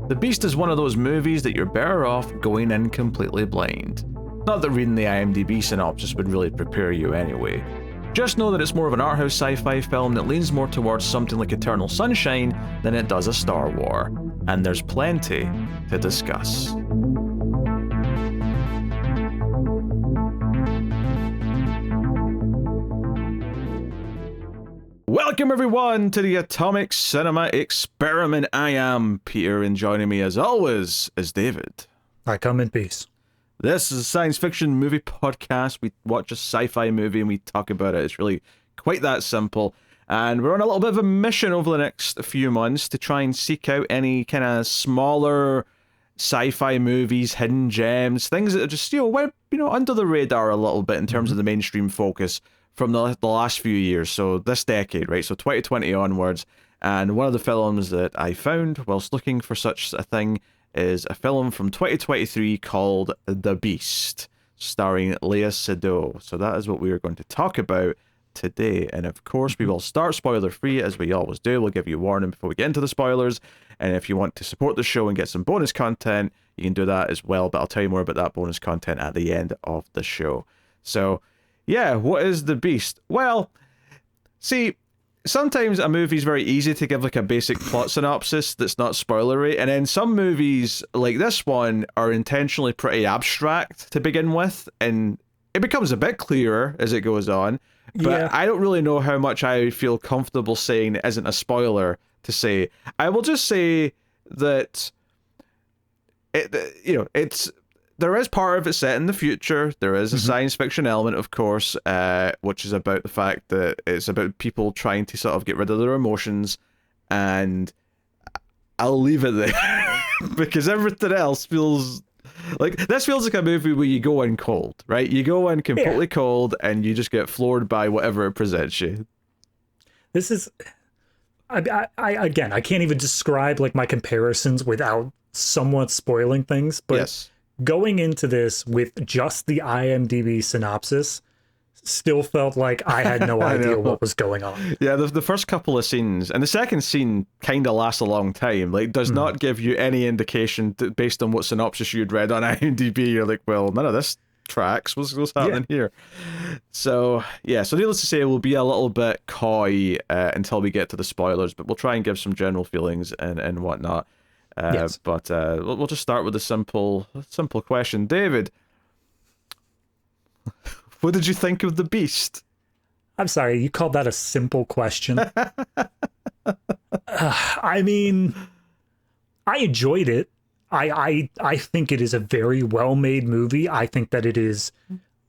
The Beast is one of those movies that you're better off going in completely blind. Not that reading the IMDb synopsis would really prepare you anyway. Just know that it's more of an art house sci-fi film that leans more towards something like Eternal Sunshine than it does a Star Wars. And there's plenty to discuss. Welcome everyone to the Atomic Cinema Experiment. I am Peter, and joining me as always is David. I come in peace. This is a science fiction movie podcast. We watch a sci-fi movie and we talk about it. It's really quite that simple. And we're on a little bit of a mission over the next few months to try and seek out any kind of smaller sci-fi movies, hidden gems, things that are just, went, under the radar a little bit in terms of the mainstream focus from the last few years. So this decade, right? So 2020 onwards. And one of the films that I found whilst looking for such a thing is a film from 2023 called The Beast, starring Léa Seydoux. So that is what we are going to talk about today. And of course, we will start spoiler free as we always do. We'll give you a warning before we get into the spoilers. And if you want to support the show and get some bonus content, you can do that as well. But I'll tell you more about that bonus content at the end of the show. So yeah, what is The Beast? Well, see, sometimes a movie's very easy to give like a basic plot synopsis that's not spoilery, and then some movies like this one are intentionally pretty abstract to begin with, and it becomes a bit clearer as it goes on. But yeah. I don't really know how much I feel comfortable saying it isn't a spoiler to say. I will just say that it's there is part of it set in the future. There is a science fiction element, of course, which is about the fact that it's about people trying to sort of get rid of their emotions, and I'll leave it there because everything else feels like a movie where you go in cold, right? You go in completely cold and you just get floored by whatever it presents you. This is, I again, I can't even describe like my comparisons without somewhat spoiling things, but yes. Going into this with just the IMDb synopsis still felt like I had no idea what was going on. Yeah, the first couple of scenes, and the second scene kind of lasts a long time. Like, does not give you any indication that based on what synopsis you'd read on IMDb. You're like, well, none of this tracks. What's happening here? So, yeah, so needless to say, we'll be a little bit coy until we get to the spoilers, but we'll try and give some general feelings and whatnot. Yes. But we'll just start with a simple question. David, what did you think of The Beast? I'm sorry, you called that a simple question? I mean, I enjoyed it. I think it is a very well-made movie. I think that it is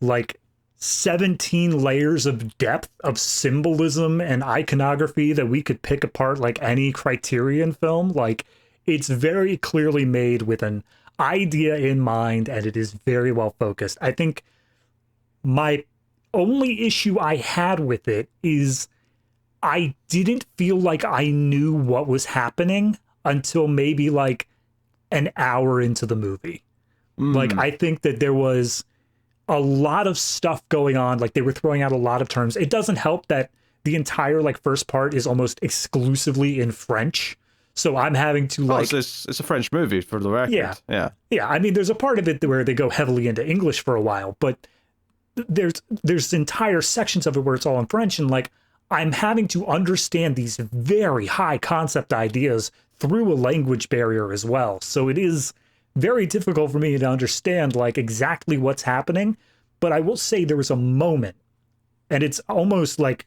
like 17 layers of depth of symbolism and iconography that we could pick apart like any Criterion film. Like, it's very clearly made with an idea in mind, and it is very well focused. I think my only issue I had with it is I didn't feel like I knew what was happening until maybe like an hour into the movie. Like, I think that there was a lot of stuff going on. Like, they were throwing out a lot of terms. It doesn't help that the entire like first part is almost exclusively in French. So I'm having to like... It's a French movie, for the record. Yeah. I mean, there's a part of it where they go heavily into English for a while, but there's entire sections of it where it's all in French, and like I'm having to understand these very high concept ideas through a language barrier as well. So it is very difficult for me to understand like exactly what's happening. But I will say there was a moment, and it's almost like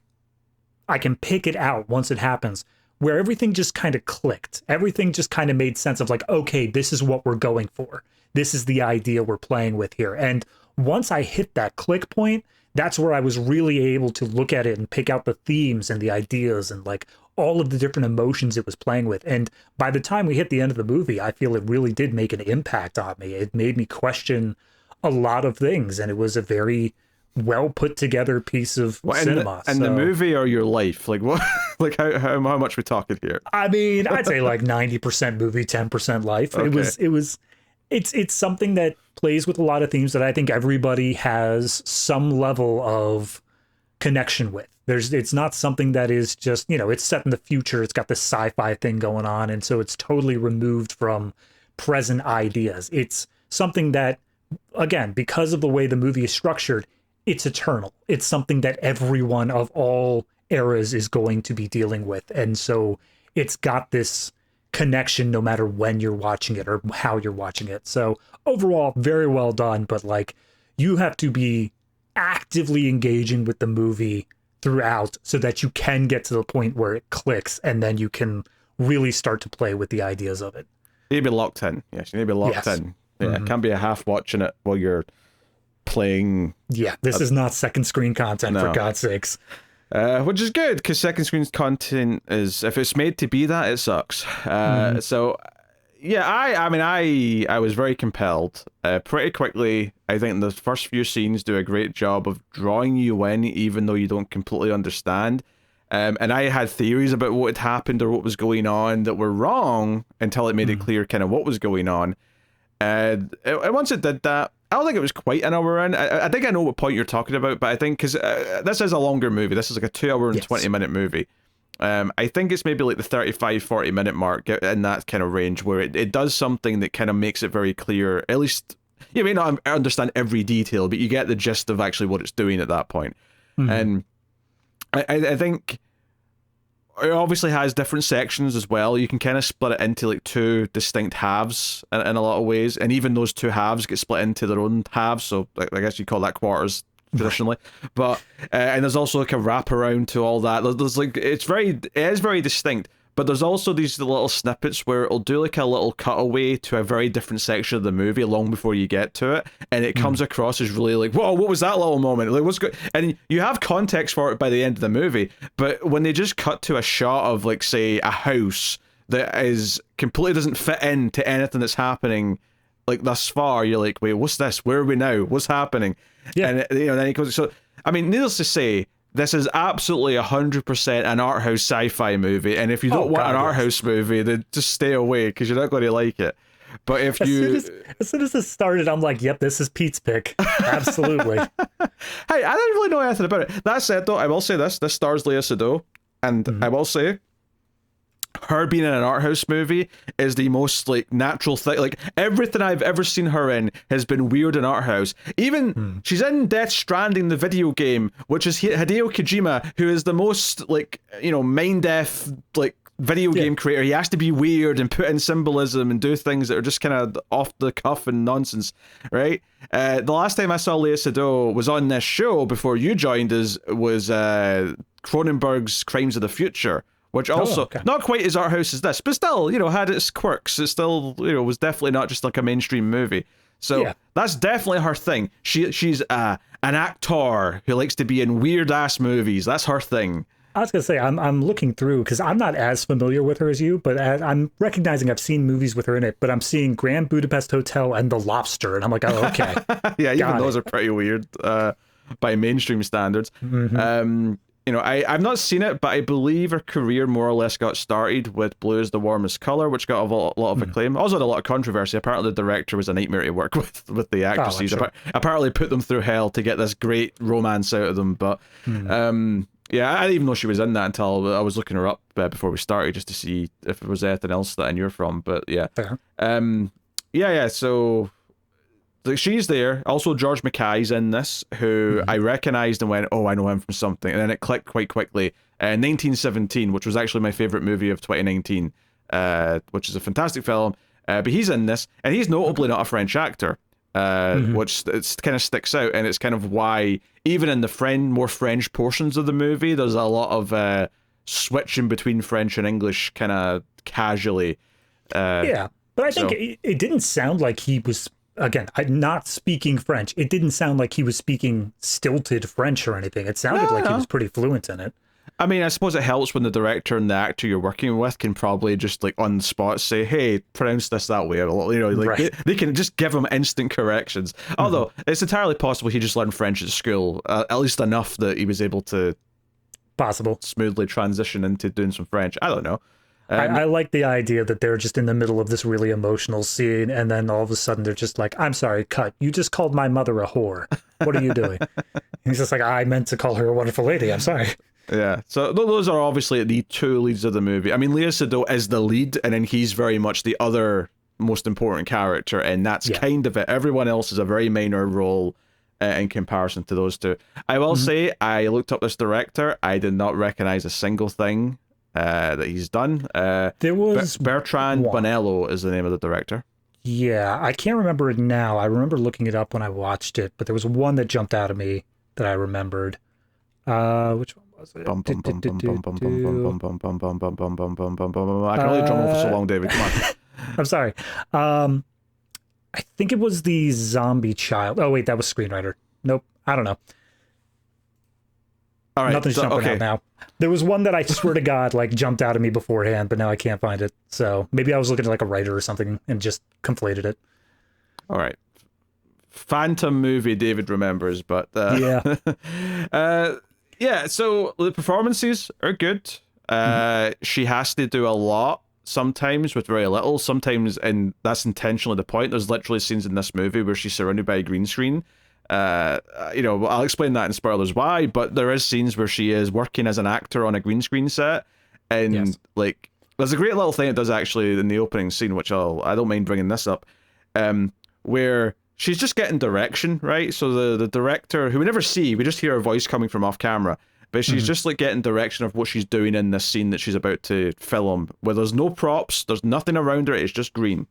I can pick it out once it happens, where everything just kind of clicked. Everything just kind of made sense of like, okay, this is what we're going for. This is the idea we're playing with here. And once I hit that click point, that's where I was really able to look at it and pick out the themes and the ideas and like all of the different emotions it was playing with. And by the time we hit the end of the movie, I feel it really did make an impact on me. It made me question a lot of things, and it was a very well put together piece of cinema. And the movie or your life? Like what? Like how much we talking here? I mean, I'd say like 90% movie, 10% life. Okay. It's something that plays with a lot of themes that I think everybody has some level of connection with. It's not something that is just, it's set in the future. It's got this sci-fi thing going on. And so it's totally removed from present ideas. It's something that, again, because of the way the movie is structured, it's eternal. It's something that everyone of all eras is going to be dealing with. And so it's got this connection no matter when you're watching it or how you're watching it. So overall, very well done. But like, you have to be actively engaging with the movie throughout so that you can get to the point where it clicks, and then you can really start to play with the ideas of it. You need to be locked in. Yes, you need to be locked in. Yeah, It can't be a half watching it while you're playing. Yeah, this is not second screen content, for God's sakes. Which is good, because second screen content is, if it's made to be that, it sucks. So, yeah, I was very compelled. Pretty quickly, I think the first few scenes do a great job of drawing you in, even though you don't completely understand. And I had theories about what had happened or what was going on that were wrong until it made it clear kind of what was going on. And once it did that, I don't think it was quite an hour in. I think I know what point you're talking about, but I think because this is a longer movie. This is like a 2 hour and 20-minute movie. I think it's maybe like the 35-40-minute mark in that kind of range where it does something that kind of makes it very clear. At least you may not understand every detail, but you get the gist of actually what it's doing at that point. And I think it obviously has different sections as well. You can kind of split it into like two distinct halves in a lot of ways, and even those two halves get split into their own halves. So I guess you call that quarters traditionally, but and there's also like a wraparound to all that. There's like it is very distinct. But there's also these little snippets where it'll do like a little cutaway to a very different section of the movie long before you get to it, and it comes across as really like, whoa, what was that little moment? Like, what's good? And you have context for it by the end of the movie, but when they just cut to a shot of like, say, a house that is completely doesn't fit into anything that's happening like thus far, you're like, wait, what's this? Where are we now? What's happening? Yeah, and then he goes. So I mean, needless to say, this is absolutely 100% an art house sci-fi movie, and if you don't want an art house movie, then just stay away because you're not going to like it. But if as soon as this started, I'm like, yep, this is Pete's pick. Absolutely. Hey, I didn't really know anything about it. That said, though, I will say this stars Léa Seydoux, and I will say, her being in an art house movie is the most like natural thing. Like everything I've ever seen her in has been weird in art house. Even she's in Death Stranding, the video game, which is Hideo Kojima, who is the most like, mind deaf like video game creator. He has to be weird and put in symbolism and do things that are just kind of off the cuff and nonsense, right? The last time I saw Léa Seydoux was on this show before you joined us, was Cronenberg's Crimes of the Future, which also not quite as art house as this, but still, had its quirks. It still, was definitely not just like a mainstream movie. So that's definitely her thing. She's an actor who likes to be in weird ass movies. That's her thing. I was gonna say I'm looking through because I'm not as familiar with her as you, but I'm recognizing I've seen movies with her in it. But I'm seeing Grand Budapest Hotel and The Lobster, and I'm like, oh, okay. Yeah, even those are pretty weird by mainstream standards. I've not seen it, but I believe her career more or less got started with Blue is the Warmest Color, which got a lot of acclaim. Also had a lot of controversy. Apparently the director was a nightmare to work with the actresses. Sure. Apparently put them through hell to get this great romance out of them. But yeah, I didn't even know she was in that until I was looking her up before we started, just to see if there was anything else that I knew her from. But yeah. So she's there. Also, George MacKay's in this, who I recognised and went, oh, I know him from something. And then it clicked quite quickly. 1917, which was actually my favourite movie of 2019, which is a fantastic film. But he's in this, and he's notably not a French actor, which it kind of sticks out. And it's kind of why, even in the more French portions of the movie, there's a lot of switching between French and English kind of casually. But I think it didn't sound like he was... Again, not speaking French, it didn't sound like he was speaking stilted French or anything. It sounded like he was pretty fluent in it. I mean, I suppose it helps when the director and the actor you're working with can probably just like on the spot say, hey, pronounce this that way. They can just give him instant corrections. Although it's entirely possible he just learned French at school, at least enough that he was able to smoothly transition into doing some French. I don't know. I like the idea that they're just in the middle of this really emotional scene, and then all of a sudden they're just like, I'm sorry, cut. You just called my mother a whore. What are you doing? He's just like, I meant to call her a wonderful lady. I'm sorry. Yeah, so those are obviously the two leads of the movie. I mean, Léa Seydoux is the lead, and then he's very much the other most important character, and that's kind of it. Everyone else is a very minor role in comparison to those two. I will say, I looked up this director. I did not recognize a single thing that he's done. There was Bertrand Bonello is the name of the director. Yeah, I can't remember it now. I remember looking it up when I watched it, but there was one that jumped out at me that I remembered. Which one was it? I can only drum roll for so long, David. Come on. I'm sorry. I think it was the Zombie Child. Oh wait, that was screenwriter. Nope, I don't know. All right, nothing's jumping out now. There was one that I swear to God like jumped out at me beforehand, but now I can't find it. So maybe I was looking at like a writer or something and just conflated it. All right. Phantom movie David remembers, but yeah. Yeah, so the performances are good. She has to do a lot sometimes with very little, sometimes, and that's intentionally the point. There's literally scenes in this movie where she's surrounded by a green screen. I'll explain that in spoilers why, but there is scenes where she is working as an actor on a green screen set, and like there's a great little thing it does actually in the opening scene, which I don't mind bringing this up, where she's just getting direction, right? So the director, who we never see, we just hear her voice coming from off camera, but she's just like getting direction of what she's doing in this scene that she's about to film, where there's no props, there's nothing around her, it's just green.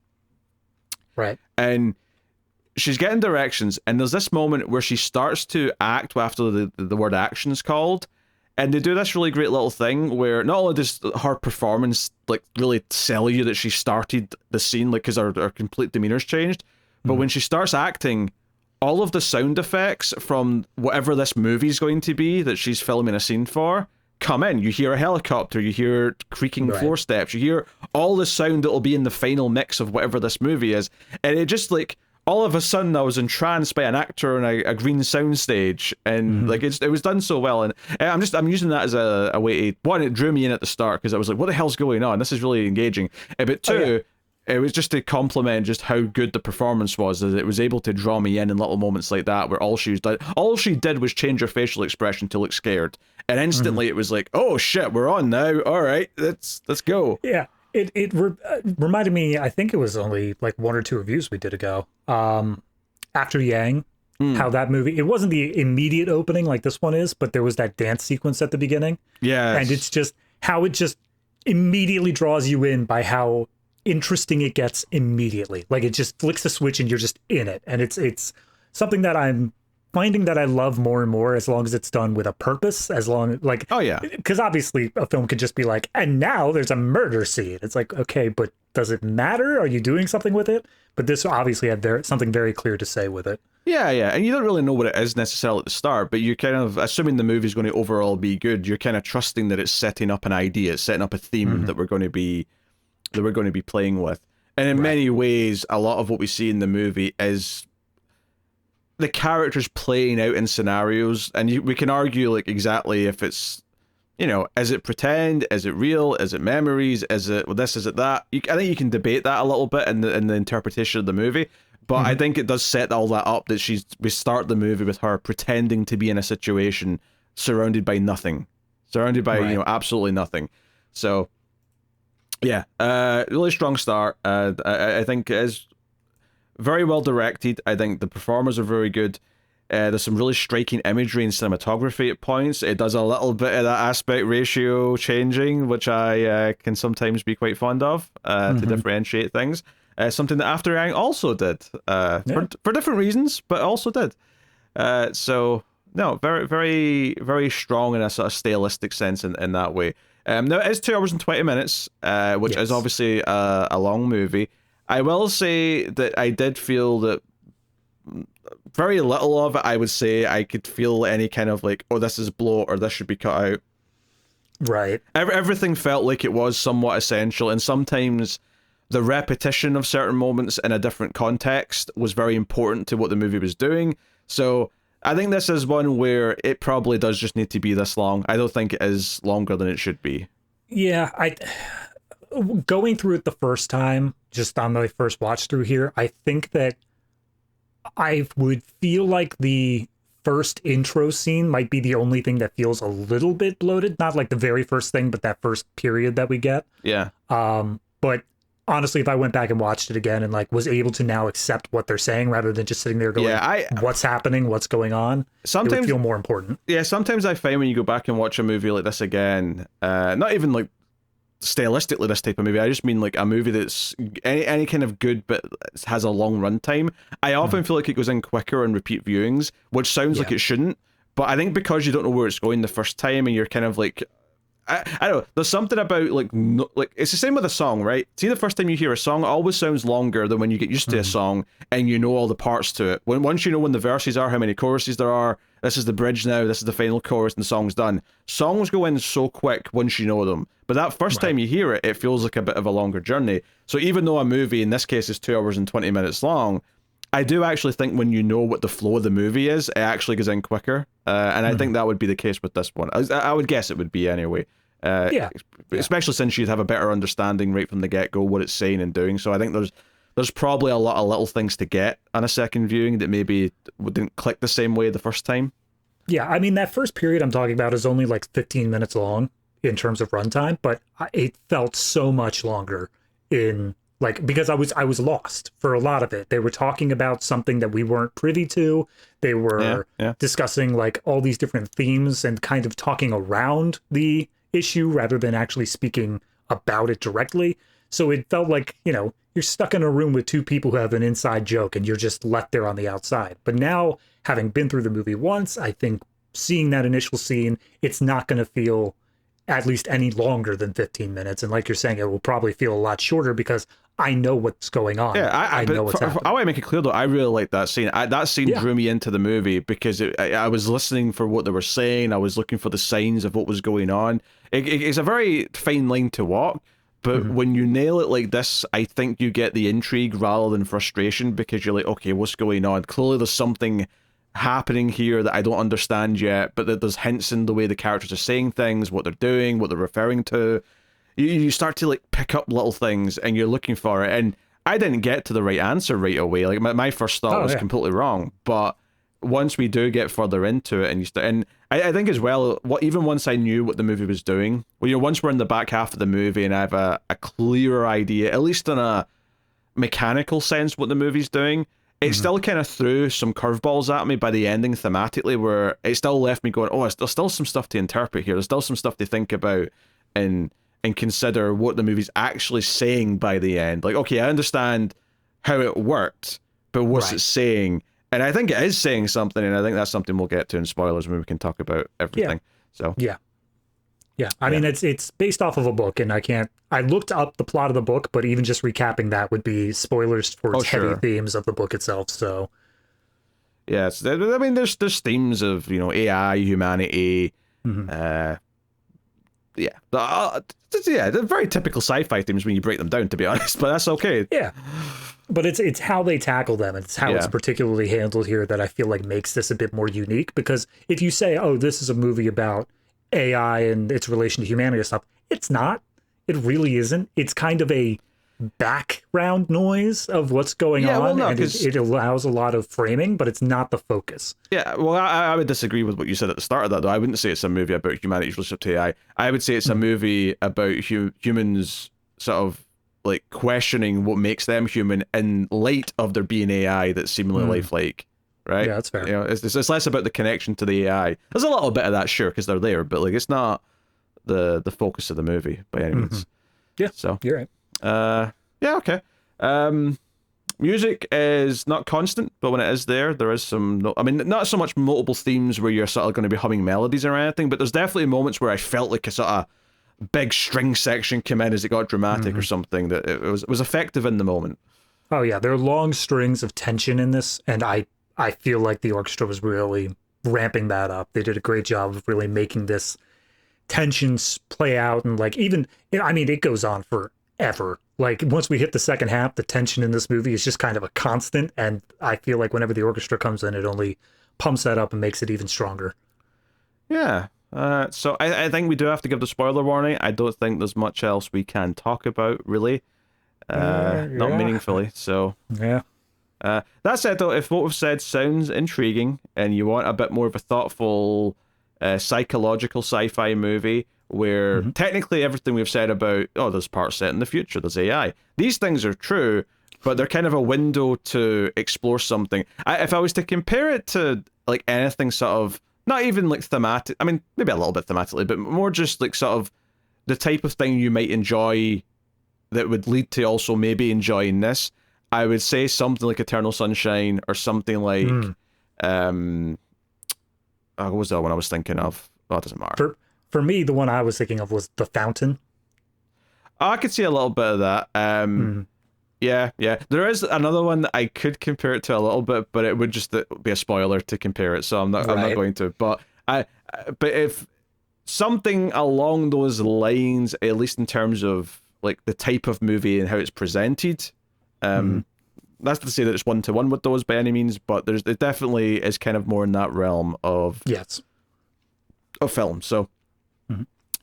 Right. And she's getting directions, and there's this moment where she starts to act after the word action's called, and they do this really great little thing where not only does her performance like really sell you that she started the scene, like because her complete demeanor's changed, but when she starts acting, all of the sound effects from whatever this movie's going to be that she's filming a scene for come in. You hear a helicopter, you hear creaking floor steps, you hear all the sound that will be in the final mix of whatever this movie is, and it just like all of a sudden I was entranced by an actor on a green soundstage, and like it was done so well, and I'm using that as a way to, one, it drew me in at the start because I was like, what the hell's going on? This is really engaging. But two, it was just to compliment just how good the performance was, that it was able to draw me in little moments like that where all she did was change her facial expression to look scared, and instantly it was like, oh shit, we're on now. All right, let's go. Yeah. It reminded me, I think it was only like one or two reviews we did ago, After Yang, how that movie, it wasn't the immediate opening like this one is, but there was that dance sequence at the beginning. Yeah. And it's just how it just immediately draws you in by how interesting it gets immediately. Like it just flicks a switch and you're just in it. And it's something that I'm finding that I love more and more as long as it's done with a purpose, as long like, oh yeah, because obviously a film could just be like, and now there's a murder scene. It's like, okay, but does it matter? Are you doing something with it? But this obviously had something very clear to say with it. Yeah, and you don't really know what it is necessarily at the start, but you're kind of assuming the movie's going to overall be good. You're kind of trusting that it's setting up an idea, it's setting up a theme that we're going to be playing with. And in many ways, a lot of what we see in the movie is the characters playing out in scenarios, and we can argue like exactly if it's, is it pretend, is it real, is it memories, is it this, is it that? I think you can debate that a little bit in the interpretation of the movie, but I think it does set all that up that we start the movie with her pretending to be in a situation surrounded by nothing, absolutely nothing. So yeah, really strong start. I think it is very well directed. I think the performers are very good. There's some really striking imagery and cinematography at points. It does a little bit of that aspect ratio changing, which I can sometimes be quite fond of to differentiate things. Something that After Yang also did for different reasons, but also did. So no, very, very, very strong in a sort of stylistic sense in that way. Now it is 2 hours and 20 minutes, which is obviously a long movie. I will say that I did feel that very little of it, I would say, I could feel any kind of like, oh, this is bloat or this should be cut out. Right. Everything felt like it was somewhat essential, and sometimes the repetition of certain moments in a different context was very important to what the movie was doing. So I think this is one where it probably does just need to be this long. I don't think it is longer than it should be. Yeah, going through it the first time, just on my first watch through here, I think that I would feel like the first intro scene might be the only thing that feels a little bit bloated. Not like the very first thing, but that first period that we get. Yeah. But honestly, if I went back and watched it again and like was able to now accept what they're saying rather than just sitting there going, what's happening, what's going on, sometimes it would feel more important. Yeah, sometimes I find when you go back and watch a movie like this again, not even like stylistically this type of movie, I just mean like a movie that's any kind of good but has a long runtime, I often feel like it goes in quicker on repeat viewings, which sounds like it shouldn't, but I think because you don't know where it's going the first time and you're kind of like, I don't know, there's something about like it's the same with a song, right? See, the first time you hear a song, it always sounds longer than when you get used to a song and you know all the parts to it. Once you know when the verses are, how many choruses there are, this is the bridge now, this is the final chorus, and the song's done. Songs go in so quick once you know them, but that first time you hear it, it feels like a bit of a longer journey. So even though a movie in this case is 2 hours and 20 minutes long, I do actually think when you know what the flow of the movie is, it actually goes in quicker. And I think that would be the case with this one. I would guess it would be anyway. Especially since you'd have a better understanding right from the get-go what it's saying and doing. So I think there's probably a lot of little things to get on a second viewing that maybe didn't click the same way the first time. Yeah, I mean, that first period I'm talking about is only like 15 minutes long in terms of runtime, but it felt so much longer in... like, because I was lost for a lot of it. They were talking about something that we weren't privy to. They were discussing like all these different themes and kind of talking around the issue rather than actually speaking about it directly. So it felt like, you know, you're stuck in a room with two people who have an inside joke and you're just left there on the outside. But now, having been through the movie once, I think seeing that initial scene, it's not going to feel at least any longer than 15 minutes. And like you're saying, it will probably feel a lot shorter because I know what's going on. Yeah, I know what's happening. I want to make it clear, though, I really like that scene. That scene drew me into the movie because I was listening for what they were saying. I was looking for the signs of what was going on. It's a very fine line to walk, but when you nail it like this, I think you get the intrigue rather than frustration because you're like, okay, what's going on? Clearly there's something happening here that I don't understand yet, but that there's hints in the way the characters are saying things, what they're doing, what they're referring to. You start to like pick up little things and you're looking for it. And I didn't get to the right answer right away. Like my first thought was completely wrong. But once we do get further into it and you start, and I think as well, even once I knew what the movie was doing, well, you know, once we're in the back half of the movie and I have a clearer idea, at least in a mechanical sense, what the movie's doing, it still kind of threw some curveballs at me by the ending thematically, where it still left me going, oh, there's still some stuff to interpret here. There's still some stuff to think about and consider what the movie's actually saying by the end. Like, okay, I understand how it worked, but what's it saying? And I think it is saying something, and I think that's something we'll get to in spoilers when we can talk about everything. So I mean, it's based off of a book, and I looked up the plot of the book, but even just recapping that would be spoilers for its heavy themes of the book itself. So I mean, there's themes of, you know, AI, humanity, they're very typical sci-fi themes when you break them down, to be honest, but that's okay. Yeah. But it's how they tackle them. It's how it's particularly handled here that I feel like makes this a bit more unique, because if you say, oh, this is a movie about AI and its relation to humanity and stuff, it's not. It really isn't. It's kind of a background noise of what's going on, well, no, and it allows a lot of framing, but it's not the focus. Yeah, well, I would disagree with what you said at the start of that, though. I wouldn't say it's a movie about humanity's relationship to AI. I would say it's a movie about humans sort of like questioning what makes them human in light of there being AI that's seemingly lifelike, right? Yeah, that's fair. You know, it's less about the connection to the AI. There's a little bit of that, sure, because they're there, but like it's not the focus of the movie by any means. Yeah, so you're right. Yeah, okay. Music is not constant, but when it is there is some... I mean, not so much multiple themes where you're sort of going to be humming melodies or anything, but there's definitely moments where I felt like a sort of big string section came in as it got dramatic or something, that it was effective in the moment. Oh, yeah. There are long strings of tension in this, and I feel like the orchestra was really ramping that up. They did a great job of really making this tensions play out, and like even... I mean, it goes on forever. Like, once we hit the second half, the tension in this movie is just kind of a constant, and I feel like whenever the orchestra comes in, it only pumps that up and makes it even stronger. Yeah. So I think we do have to give the spoiler warning. I don't think there's much else we can talk about, really. Not meaningfully, so... Yeah. That said, though, if what we've said sounds intriguing and you want a bit more of a thoughtful, psychological sci-fi movie where technically everything we've said about, there's parts set in the future, there's AI, these things are true, but they're kind of a window to explore something. If I was to compare it to like anything sort of, not even like thematic, I mean, maybe a little bit thematically, but more just like sort of the type of thing you might enjoy that would lead to also maybe enjoying this, I would say something like Eternal Sunshine or something like, what was the one I was thinking of? Oh, it doesn't matter. For me, the one I was thinking of was The Fountain. I could see a little bit of that. Yeah. There is another one that I could compare it to a little bit, but it would just be a spoiler to compare it, so I'm not going to. But if something along those lines, at least in terms of like the type of movie and how it's presented, that's to say that it's 1-to-1 with those by any means, but it definitely is kind of more in that realm of film. So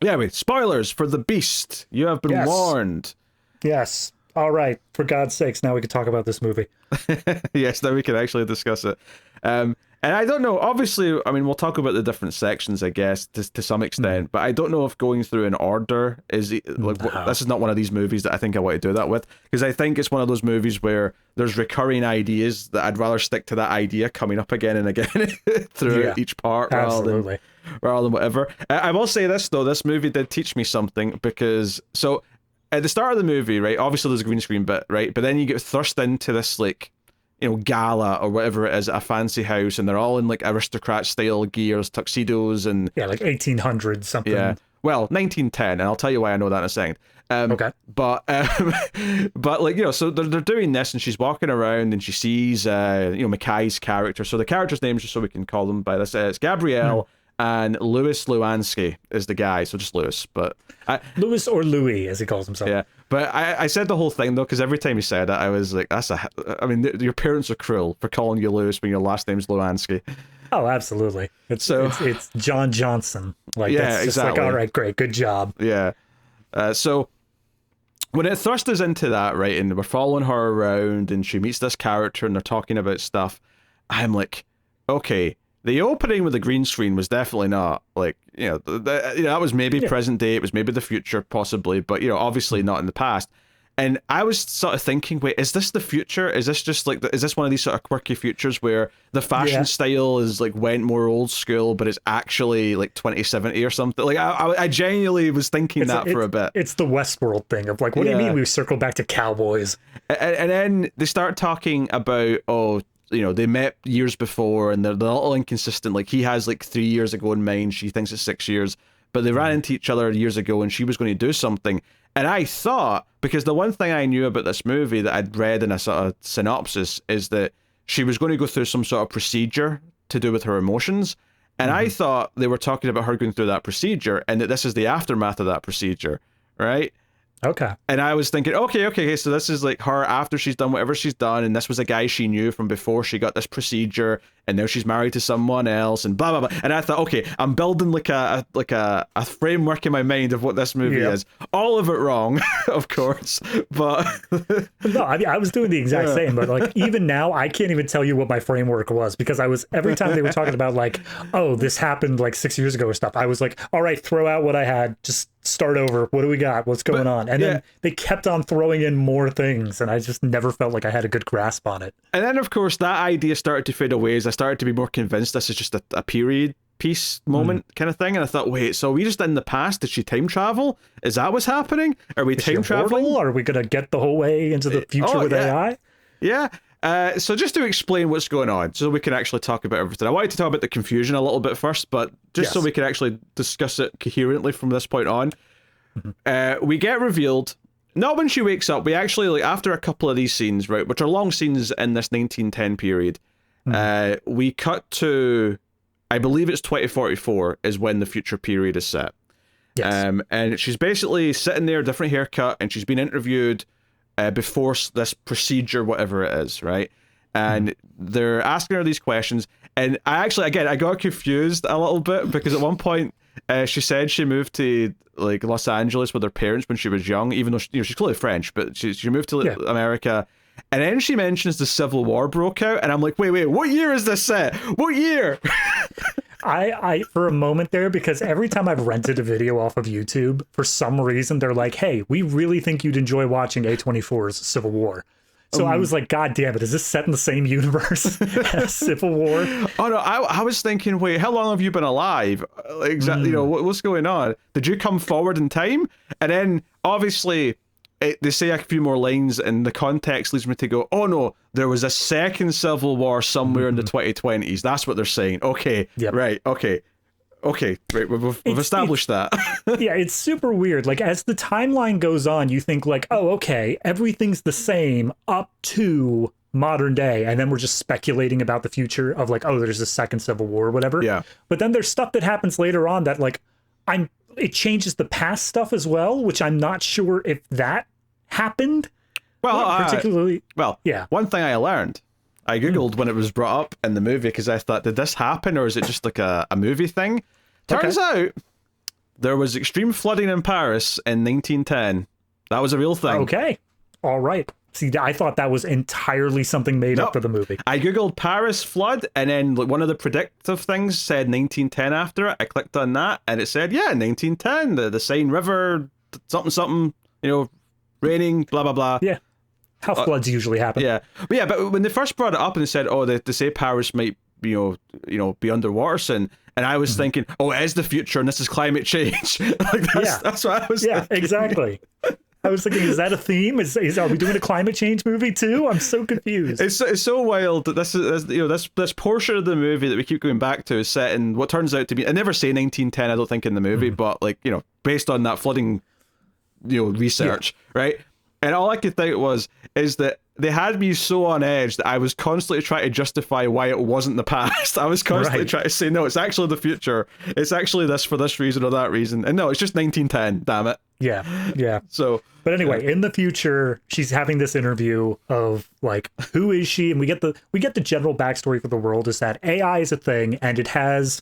yeah, wait, spoilers for The Beast. You have been warned. Yes. All right, for God's sakes, now we can talk about this movie. Yes, now we can actually discuss it. And I don't know, obviously, I mean, we'll talk about the different sections, I guess, to some extent, but I don't know if going through in order is, this is not one of these movies that I think I want to do that with, because I think it's one of those movies where there's recurring ideas that I'd rather stick to that idea coming up again and again through each part rather than whatever. I will say this, though, this movie did teach me something, because, so, at the start of the movie, right, obviously there's a green screen bit, right, but then you get thrust into this, like, gala or whatever it is at a fancy house, and they're all in, like, aristocrat-style gears, tuxedos, and... Yeah, like 1800 something. Yeah, well, 1910, and I'll tell you why I know that in a second. Okay. But, like, so they're doing this, and she's walking around, and she sees, MacKay's character, so the character's name, just so we can call them by this, it's Gabrielle, and Louis Luansky is the guy, so just Louis, but... Louis or Louis, as he calls himself. Yeah, but I said the whole thing, though, because every time he said it, I was like, your parents are cruel for calling you Louis when your last name's Luansky. Oh, absolutely. It's John Johnson. Like, that's just exactly. Like, all right, great, good job. Yeah. So when it thrust us into that, right, and we're following her around, and she meets this character, and they're talking about stuff, I'm like, okay... The opening with the green screen was definitely not, like, that was maybe present day, it was maybe the future, possibly, but, obviously not in the past. And I was sort of thinking, wait, is this the future? Is this just, like, is this one of these sort of quirky futures where the fashion style is, like, went more old school, but it's actually, like, 2070 or something? Like, I genuinely was thinking for a bit. It's the Westworld thing of, like, what do you mean we circle back to cowboys? And then they start talking about, they met years before, and they're a little inconsistent. Like, he has, like, 3 years ago in mind. She thinks it's 6 years. But they ran into each other years ago, and she was going to do something. And I thought, because the one thing I knew about this movie that I'd read in a sort of synopsis is that she was going to go through some sort of procedure to do with her emotions. And I thought they were talking about her going through that procedure, and that this is the aftermath of that procedure, right? Okay. And I was thinking, okay, so this is like her after she's done whatever she's done, and this was a guy she knew from before she got this procedure, and now she's married to someone else, and blah blah blah. And I thought, okay, I'm building like a framework in my mind of what this movie is. All of it wrong, of course, but no, I mean, I was doing the exact same, but like even now, I can't even tell you what my framework was, because I was every time they were talking about like, oh, this happened like 6 years ago or stuff, I was like, all right, throw out what I had, just start over. What do we got? What's going on? And then they kept on throwing in more things, and I just never felt like I had a good grasp on it. And then, of course, that idea started to fade away as I started to be more convinced this is just a period piece moment kind of thing. And I thought, wait, so are we just in the past? Did she time travel? Is that what's happening? Are we time traveling? Are we going to get the whole way into the future with AI? Yeah. So just to explain what's going on, so we can actually talk about everything. I wanted to talk about the confusion a little bit first, but just so we can actually discuss it coherently from this point on. We get revealed, not when she wakes up, we actually, like, after a couple of these scenes, right, which are long scenes in this 1910 period, we cut to, I believe it's 2044 is when the future period is set. Yes. And she's basically sitting there, different haircut, and she's been interviewed before this procedure, whatever it is, right? And they're asking her these questions, and I got confused a little bit, because at one point she said she moved to like Los Angeles with her parents when she was young, even though she's clearly French, but she moved to America, And then she mentions the Civil War broke out, and I'm like, wait, what year is this set? What year? I for a moment there, because every time I've rented a video off of YouTube, for some reason they're like, hey, we really think you'd enjoy watching A24's Civil War. So I was like, God damn it, is this set in the same universe as Civil War? Oh no, I was thinking, wait, how long have you been alive? Exactly, you know, what's going on? Did you come forward in time? And then obviously they say a few more lines, and the context leads me to go, oh no, there was a second Civil War somewhere in the 2020s. That's what they're saying. Okay, right, okay, right, we've established that. Yeah, it's super weird. Like, as the timeline goes on, you think like, oh, okay, everything's the same up to modern day, and then we're just speculating about the future of like, oh, there's a second Civil War or whatever. Yeah. But then there's stuff that happens later on that like, it changes the past stuff as well, which I'm not sure if that happened. Well, particularly. Yeah. One thing I learned, I googled when it was brought up in the movie, because I thought, did this happen, or is it just like a movie thing? Turns out there was extreme flooding in Paris in 1910. That was a real thing. Okay, all right. See, I thought that was entirely something made up for the movie. I googled Paris flood, and then like one of the predictive things said 1910 after it. I clicked on that, and it said, yeah, 1910, the Seine River, something, you know, raining, blah blah blah. Yeah, how floods usually happen. Yeah, but when they first brought it up and they said, oh, they say Paris might, you know, be underwater soon, and I was thinking, oh, it is the future, and this is climate change. Like that's what I was. Yeah, thinking. Exactly. I was thinking, is that a theme? Are we doing a climate change movie too? I'm so confused. It's so wild that this portion of the movie that we keep going back to is set in what turns out to be, I never say 1910, I don't think, in the movie, but like, you know, based on that flooding, you know, research, right? And all I could think is that they had me so on edge that I was constantly trying to justify why it wasn't the past. I was constantly trying to say, no, it's actually the future. It's actually this for this reason or that reason. And no, it's just 1910, damn it. Yeah. So, but anyway, in the future, she's having this interview of like, who is she? And we get the general backstory for the world is that AI is a thing, and it has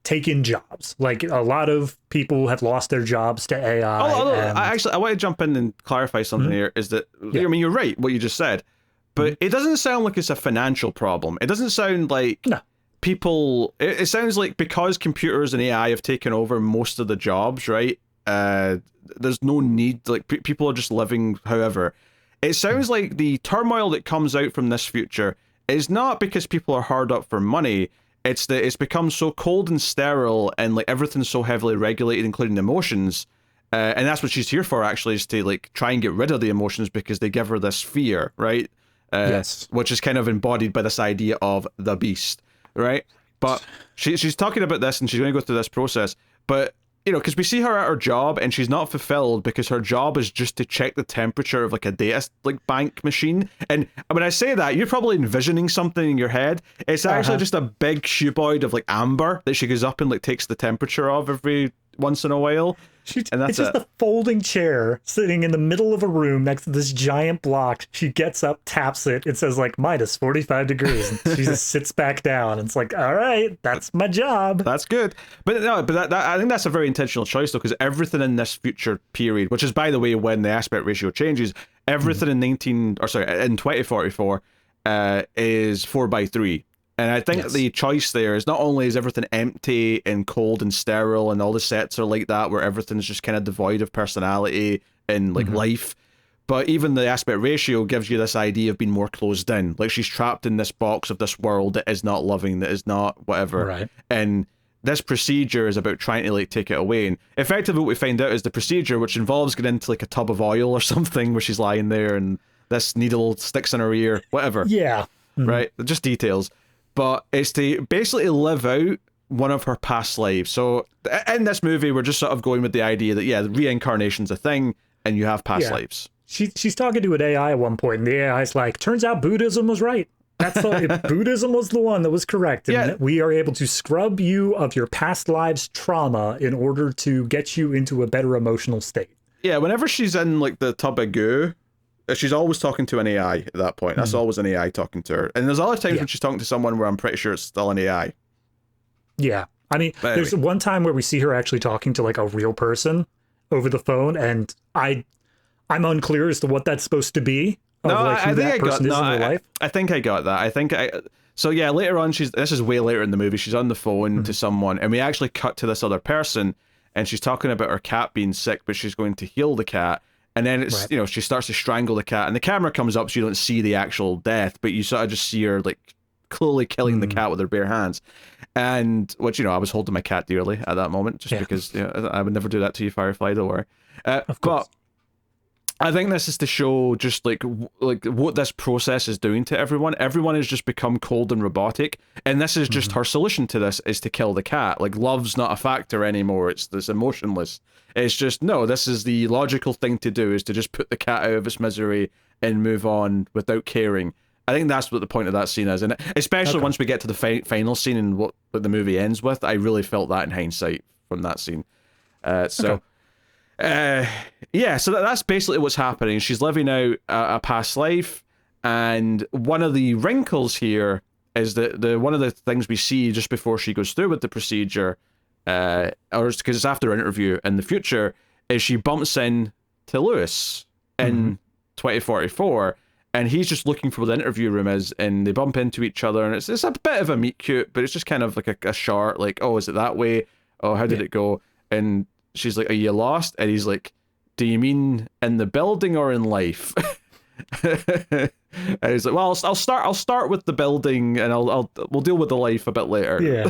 taken jobs. Like, a lot of people have lost their jobs to AI. I want to jump in and clarify something here. Is that, I mean, you're right, what you just said, but it doesn't sound like it's a financial problem. It doesn't sound like people. It sounds like because computers and AI have taken over most of the jobs, right? There's no need, like people are just living however. It sounds like the turmoil that comes out from this future is not because people are hard up for money. It's that it's become so cold and sterile, and like everything's so heavily regulated, including emotions. And that's what she's here for, actually, is to like try and get rid of the emotions because they give her this fear, right? Yes. Which is kind of embodied by this idea of the beast, right? But she's talking about this, and she's going to go through this process. But you know, because we see her at her job, and she's not fulfilled because her job is just to check the temperature of like a data like bank machine. And when I say that, you're probably envisioning something in your head. It's actually just a big cuboid of like amber that she goes up and like takes the temperature of every once in a while. And that's it's just a folding chair sitting in the middle of a room next to this giant block. She gets up, taps it. It says like minus 45 degrees. And she just sits back down. And it's like, all right, that's my job. That's good. But no, but I think that's a very intentional choice though, because everything in this future period, which is by the way when the aspect ratio changes, everything in 2044 is 4:3. And I think the choice there is not only is everything empty and cold and sterile, and all the sets are like that, where everything's just kind of devoid of personality and like life, but even the aspect ratio gives you this idea of being more closed in. Like she's trapped in this box of this world that is not loving, that is not whatever. Right. And this procedure is about trying to like take it away. And effectively what we find out is the procedure, which involves getting into like a tub of oil or something where she's lying there and this needle sticks in her ear, whatever. Yeah. Right? Just details. But it's to basically live out one of her past lives. So in this movie, we're just sort of going with the idea that, reincarnation's a thing, and you have past lives. She's talking to an AI at one point, and the AI's like, turns out Buddhism was right. Buddhism was the one that was correct. And we are able to scrub you of your past lives trauma in order to get you into a better emotional state. Yeah, whenever she's in like the tub of goo, she's always talking to an AI at that point. That's always an AI talking to her. And there's other times when she's talking to someone where I'm pretty sure it's still an AI. Yeah. I mean, there's one time where we see her actually talking to like a real person over the phone, and I'm unclear as to what that's supposed to be. of like who that person is in their life? I think I got that. So yeah, later on, this is way later in the movie, she's on the phone to someone, and we actually cut to this other person, and she's talking about her cat being sick, but she's going to heal the cat. And then it's, you know, she starts to strangle the cat, and the camera comes up so you don't see the actual death, but you sort of just see her like clearly killing the cat with her bare hands. And which, you know, I was holding my cat dearly at that moment, just because, you know, I would never do that to you, Firefly, don't worry. Of course. But I think this is to show just like what this process is doing to everyone. Everyone has just become cold and robotic, and this is just her solution to this, is to kill the cat. Like, love's not a factor anymore. It's this emotionless. It's just, no, this is the logical thing to do, is to just put the cat out of its misery and move on without caring. I think that's what the point of that scene is, and especially once we get to the final scene and what the movie ends with, I really felt that in hindsight from that scene. Yeah, so that's basically what's happening. She's living out a past life, and one of the wrinkles here is that one of the things we see just before she goes through with the procedure, or because it's after her interview in the future, is she bumps in to Lewis in 2044, and he's just looking for where the interview room is, and they bump into each other, and it's a bit of a meet cute, but it's just kind of like a short, like, oh, is it that way? Oh, how did it go? And she's like, are you lost? And he's like, do you mean in the building or in life? And he's like, well, I'll start with the building, and we'll deal with the life a bit later. Yeah.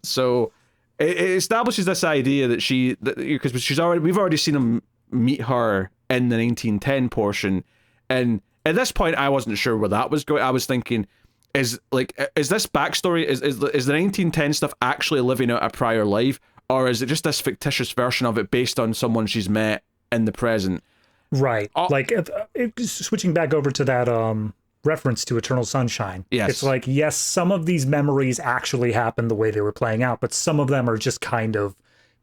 So it establishes this idea that because we've already seen him meet her in the 1910 portion, and at this point I wasn't sure where that was going. I was thinking, is this backstory, is the 1910 stuff actually living out a prior life, or is it just this fictitious version of it based on someone she's met in the present? Right. Like, switching back over to that reference to Eternal Sunshine. Yes. It's like, yes, some of these memories actually happened the way they were playing out, but some of them are just kind of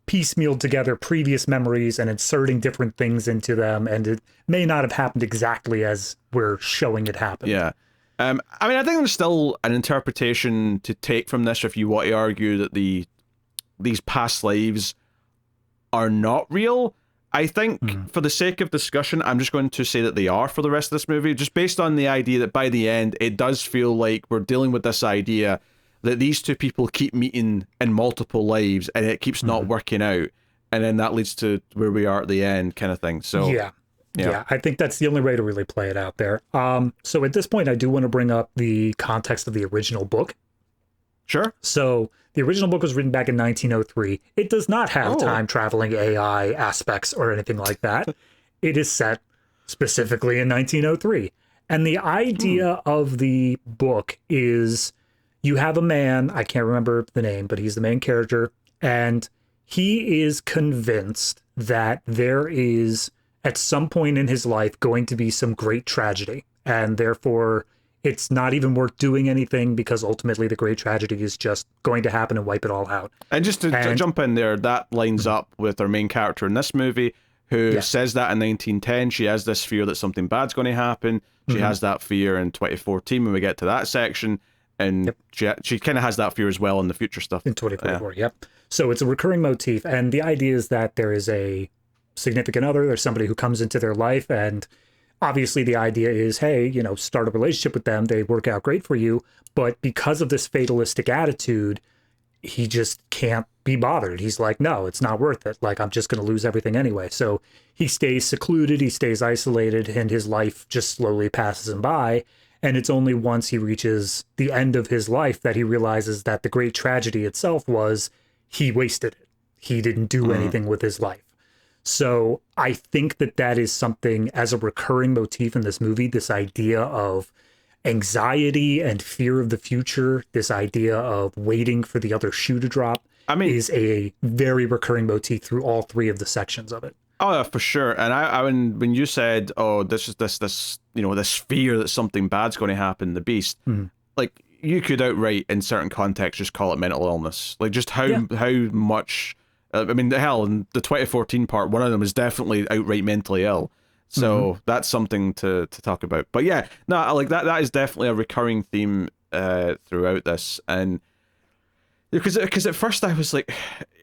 piecemealed together previous memories and inserting different things into them, and it may not have happened exactly as we're showing it happen. Yeah. I mean, I think there's still an interpretation to take from this if you want to argue that these past lives are not real. I think for the sake of discussion, I'm just going to say that they are for the rest of this movie, just based on the idea that by the end, it does feel like we're dealing with this idea that these two people keep meeting in multiple lives, and it keeps not working out. And then that leads to where we are at the end, kind of thing. So yeah, I think that's the only way to really play it out there. So at this point, I do want to bring up the context of the original book. Sure. So the original book was written back in 1903. It does not have time-traveling AI aspects or anything like that. It is set specifically in 1903. And the idea of the book is you have a man, I can't remember the name, but he's the main character, and he is convinced that there is, at some point in his life, going to be some great tragedy, and therefore it's not even worth doing anything, because ultimately the great tragedy is just going to happen and wipe it all out. And just to jump in there, that lines up with our main character in this movie, who says that in 1910 she has this fear that something bad's going to happen. She has that fear in 2014 when we get to that section, and she kind of has that fear as well in the future stuff. In 2044, yep. So it's a recurring motif, and the idea is that there is a significant other, there's somebody who comes into their life, and obviously the idea is, hey, you know, start a relationship with them, they work out great for you, but because of this fatalistic attitude, he just can't be bothered. He's like, no, it's not worth it. Like, I'm just going to lose everything anyway. So he stays secluded, he stays isolated, and his life just slowly passes him by. And it's only once he reaches the end of his life that he realizes that the great tragedy itself was he wasted it. He didn't do anything with his life. So I think that is something as a recurring motif in this movie, this idea of anxiety and fear of the future, this idea of waiting for the other shoe to drop, is a very recurring motif through all three of the sections of it. Oh, yeah, for sure. And I when you said, oh, this is this you know, this fear that something bad's going to happen, the beast, like, you could outright in certain contexts just call it mental illness. Like, just how much. I mean, hell, in the 2014 part, one of them is definitely outright mentally ill. So that's something to talk about. But yeah, no, like that is definitely a recurring theme throughout this. And Because at first I was like,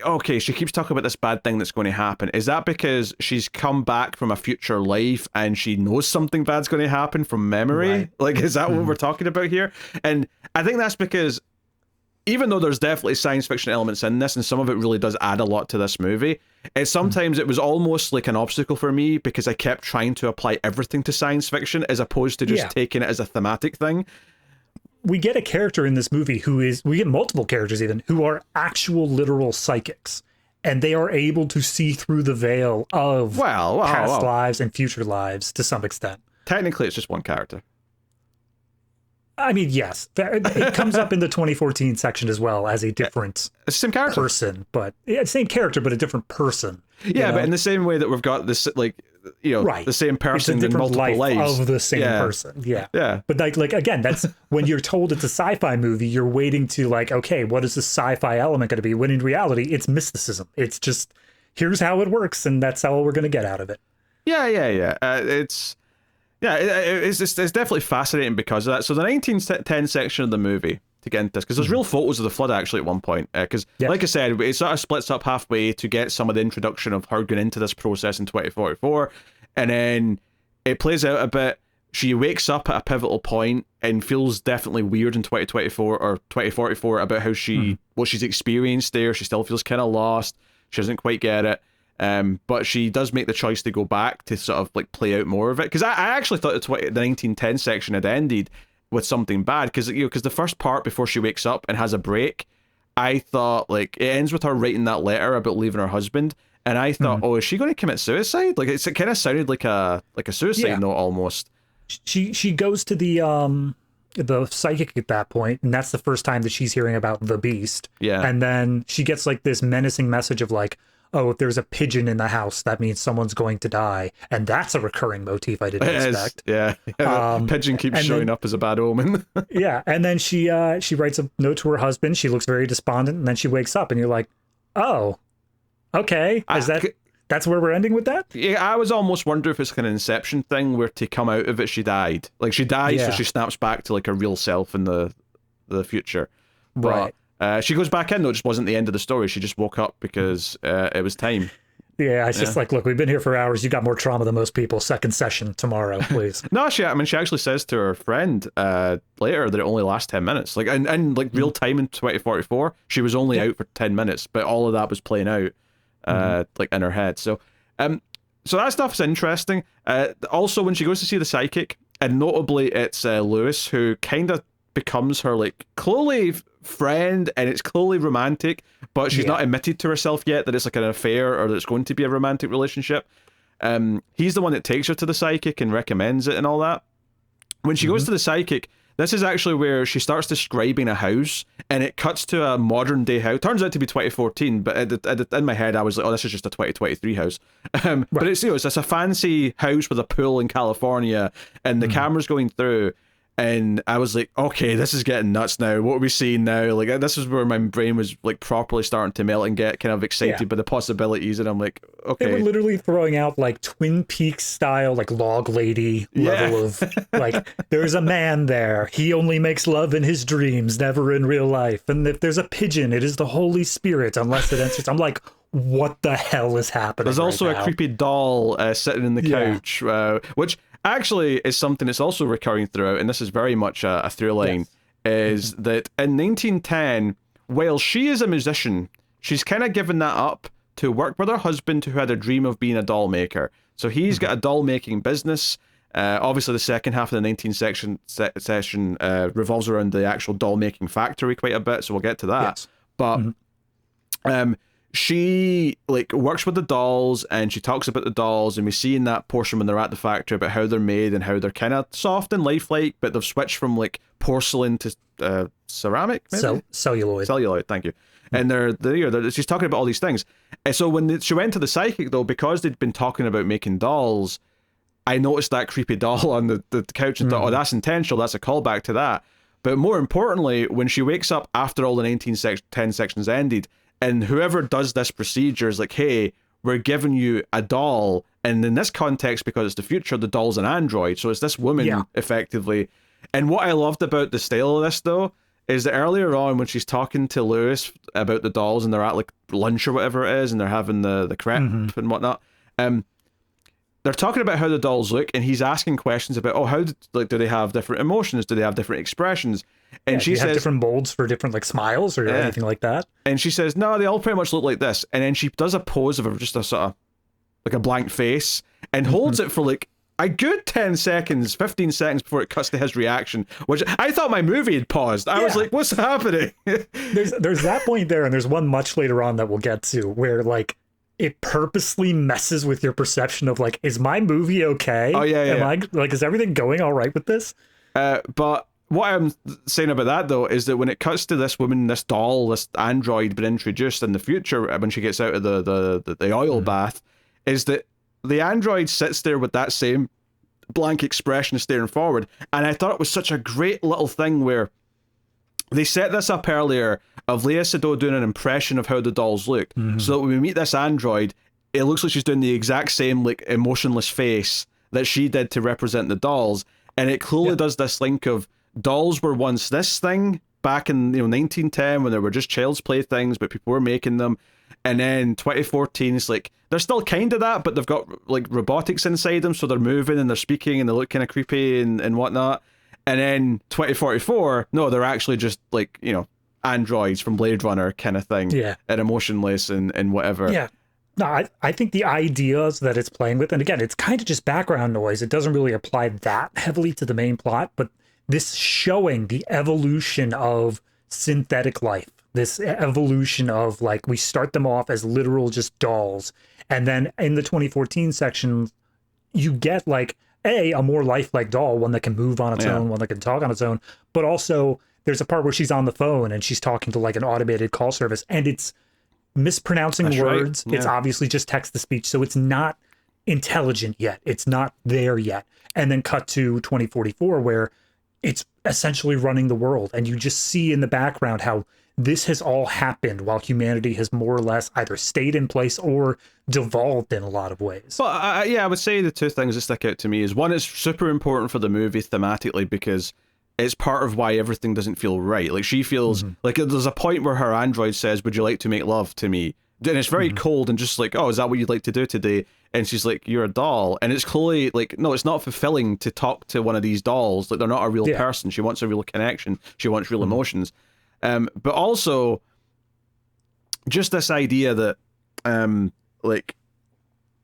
okay, she keeps talking about this bad thing that's going to happen. Is that because she's come back from a future life and she knows something bad's going to happen from memory? Right. Like, is that what we're talking about here? And I think that's because even though there's definitely science fiction elements in this, and some of it really does add a lot to this movie, sometimes it was almost like an obstacle for me because I kept trying to apply everything to science fiction as opposed to just taking it as a thematic thing. We get a character in this movie we get multiple characters even, who are actual literal psychics. And they are able to see through the veil of past lives and future lives to some extent. Technically, it's just one character. I mean, yes. It comes up in the 2014 section as well as a different same character. Person. But same character, but a different person. Yeah, but in the same way that we've got this, like, the same person in multiple lives of the same person. Yeah. But like again, that's when you're told it's a sci-fi movie, you're waiting to like, okay, what is the sci-fi element going to be? When in reality, it's mysticism. It's just here's how it works, and that's how we're going to get out of it. It's definitely fascinating because of that. So the 1910 section of the movie, to get into this, because there's real photos of the flood actually at one point, because like I said, it sort of splits up halfway to get some of the introduction of her going into this process in 2044, and then it plays out a bit. She wakes up at a pivotal point and feels definitely weird in 2024 or 2044 about how what she's experienced there. She still feels kind of lost. She doesn't quite get it. But she does make the choice to go back to sort of like play out more of it, because I actually thought the 1910 section had ended with something bad, because the first part before she wakes up and has a break, I thought like it ends with her writing that letter about leaving her husband, and I thought, oh, is she going to commit suicide? Like it kind of sounded like a suicide note almost. She goes to the psychic at that point, and that's the first time that she's hearing about the beast. Yeah, and then she gets like this menacing message of like, oh, if there's a pigeon in the house, that means someone's going to die. And that's a recurring motif I didn't expect. Yeah. Pigeon keeps showing up as a bad omen. Yeah. And then she writes a note to her husband. She looks very despondent, and then she wakes up and you're like, oh, okay. That's where we're ending with that? Yeah, I was almost wondering if it's like an Inception thing where to come out of it, she died. Like she dies, so she snaps back to like her real self in the future. But, right. She goes back in, though. It just wasn't the end of the story. She just woke up because it was time. Yeah, it's just like, look, we've been here for hours. You got more trauma than most people. Second session tomorrow, please. No, she actually says to her friend later that it only lasts 10 minutes. Like, and like real time in 2044, she was only out for 10 minutes, but all of that was playing out like in her head. So that stuff's interesting. Also, when she goes to see the psychic, and notably it's Lewis, who kind of becomes her like clearly friend, and it's clearly romantic, but she's not admitted to herself yet that it's like an affair or that it's going to be a romantic relationship. He's the one that takes her to the psychic and recommends it and all that. When she goes to the psychic, this is actually where she starts describing a house, and it cuts to a modern day house. Turns out to be 2014, but in my head I was like, oh, this is just a 2023 house. But it's it's a fancy house with a pool in California, and the camera's going through. And I was like, okay, this is getting nuts now. What are we seeing now? Like, this is where my brain was like properly starting to melt and get kind of excited by the possibilities. And I'm like, okay. They were literally throwing out like Twin Peaks style, like log lady level of like, there's a man there. He only makes love in his dreams, never in real life. And if there's a pigeon, it is the Holy Spirit, unless it enters. I'm like, what the hell is happening? There's also a creepy doll sitting in the couch, which actually is something that's also recurring throughout, and this is very much a through line, is that in 1910, while she is a musician, she's kind of given that up to work with her husband, who had a dream of being a doll maker. So he's got a doll making business. Obviously, the second half of the 19 session revolves around the actual doll making factory quite a bit, so we'll get to that. But she like works with the dolls, and she talks about the dolls, and we see in that portion when they're at the factory about how they're made and how they're kind of soft and lifelike, but they've switched from like porcelain to ceramic, maybe? Celluloid, thank you. And she's talking about all these things. And so when she went to the psychic, though, because they'd been talking about making dolls, I noticed that creepy doll on the couch and thought, oh, that's intentional, that's a callback to that. But more importantly, when she wakes up after all the 1910 sections ended, and whoever does this procedure is like, hey, we're giving you a doll. And in this context, because it's the future, the doll's an android. So it's this woman, effectively. And what I loved about the style of this, though, is that earlier on when she's talking to Lewis about the dolls and they're at like lunch or whatever it is and they're having the crepe and whatnot, they're talking about how the dolls look and he's asking questions about, how do they have different emotions? Do they have different expressions? And she says different molds for different like smiles or anything like that. And she says, no, they all pretty much look like this. And then she does a pose of just a sort of like a blank face and holds it for like a good 10 seconds, 15 seconds before it cuts to his reaction, which I thought my movie had paused. I was like, what's happening? there's that point there, and there's one much later on that we'll get to where like it purposely messes with your perception of like, is my movie okay? Oh yeah. Am I like, is everything going all right with this? But what I'm saying about that though is that when it cuts to this woman, this doll, this android being introduced in the future when she gets out of the oil bath, is that the android sits there with that same blank expression staring forward. And I thought it was such a great little thing where they set this up earlier of Léa Seydoux doing an impression of how the dolls look. So that when we meet this android, it looks like she's doing the exact same like emotionless face that she did to represent the dolls. And it clearly does this link of dolls were once this thing back in 1910 when they were just child's play things, but people were making them. And then 2014 is like, they're still kind of that, but they've got like robotics inside them, so they're moving and they're speaking and they look kind of creepy and whatnot. And then 2044, no, they're actually just like, androids from Blade Runner kind of thing. Yeah. And emotionless and whatever. Yeah. No, I think the ideas that it's playing with, and again, it's kind of just background noise. It doesn't really apply that heavily to the main plot, but this showing the evolution of synthetic life, this evolution of like, we start them off as literal just dolls. And then in the 2014 section, you get like a more lifelike doll, one that can move on its own, one that can talk on its own. But also there's a part where she's on the phone and she's talking to like an automated call service and it's mispronouncing words. Right. It's obviously just text to speech. So it's not intelligent yet. It's not there yet. And then cut to 2044 where it's essentially running the world. And you just see in the background how this has all happened while humanity has more or less either stayed in place or devolved in a lot of ways. Well, I would say the two things that stick out to me is one, it's super important for the movie thematically because it's part of why everything doesn't feel right. Like she feels like there's a point where her android says, "Would you like to make love to me?" And it's very cold and just like, "Oh, is that what you'd like to do today?" And she's like, "You're a doll." And it's clearly like, no, it's not fulfilling to talk to one of these dolls. Like they're not a real person. She wants a real connection. She wants real emotions. But also just this idea that like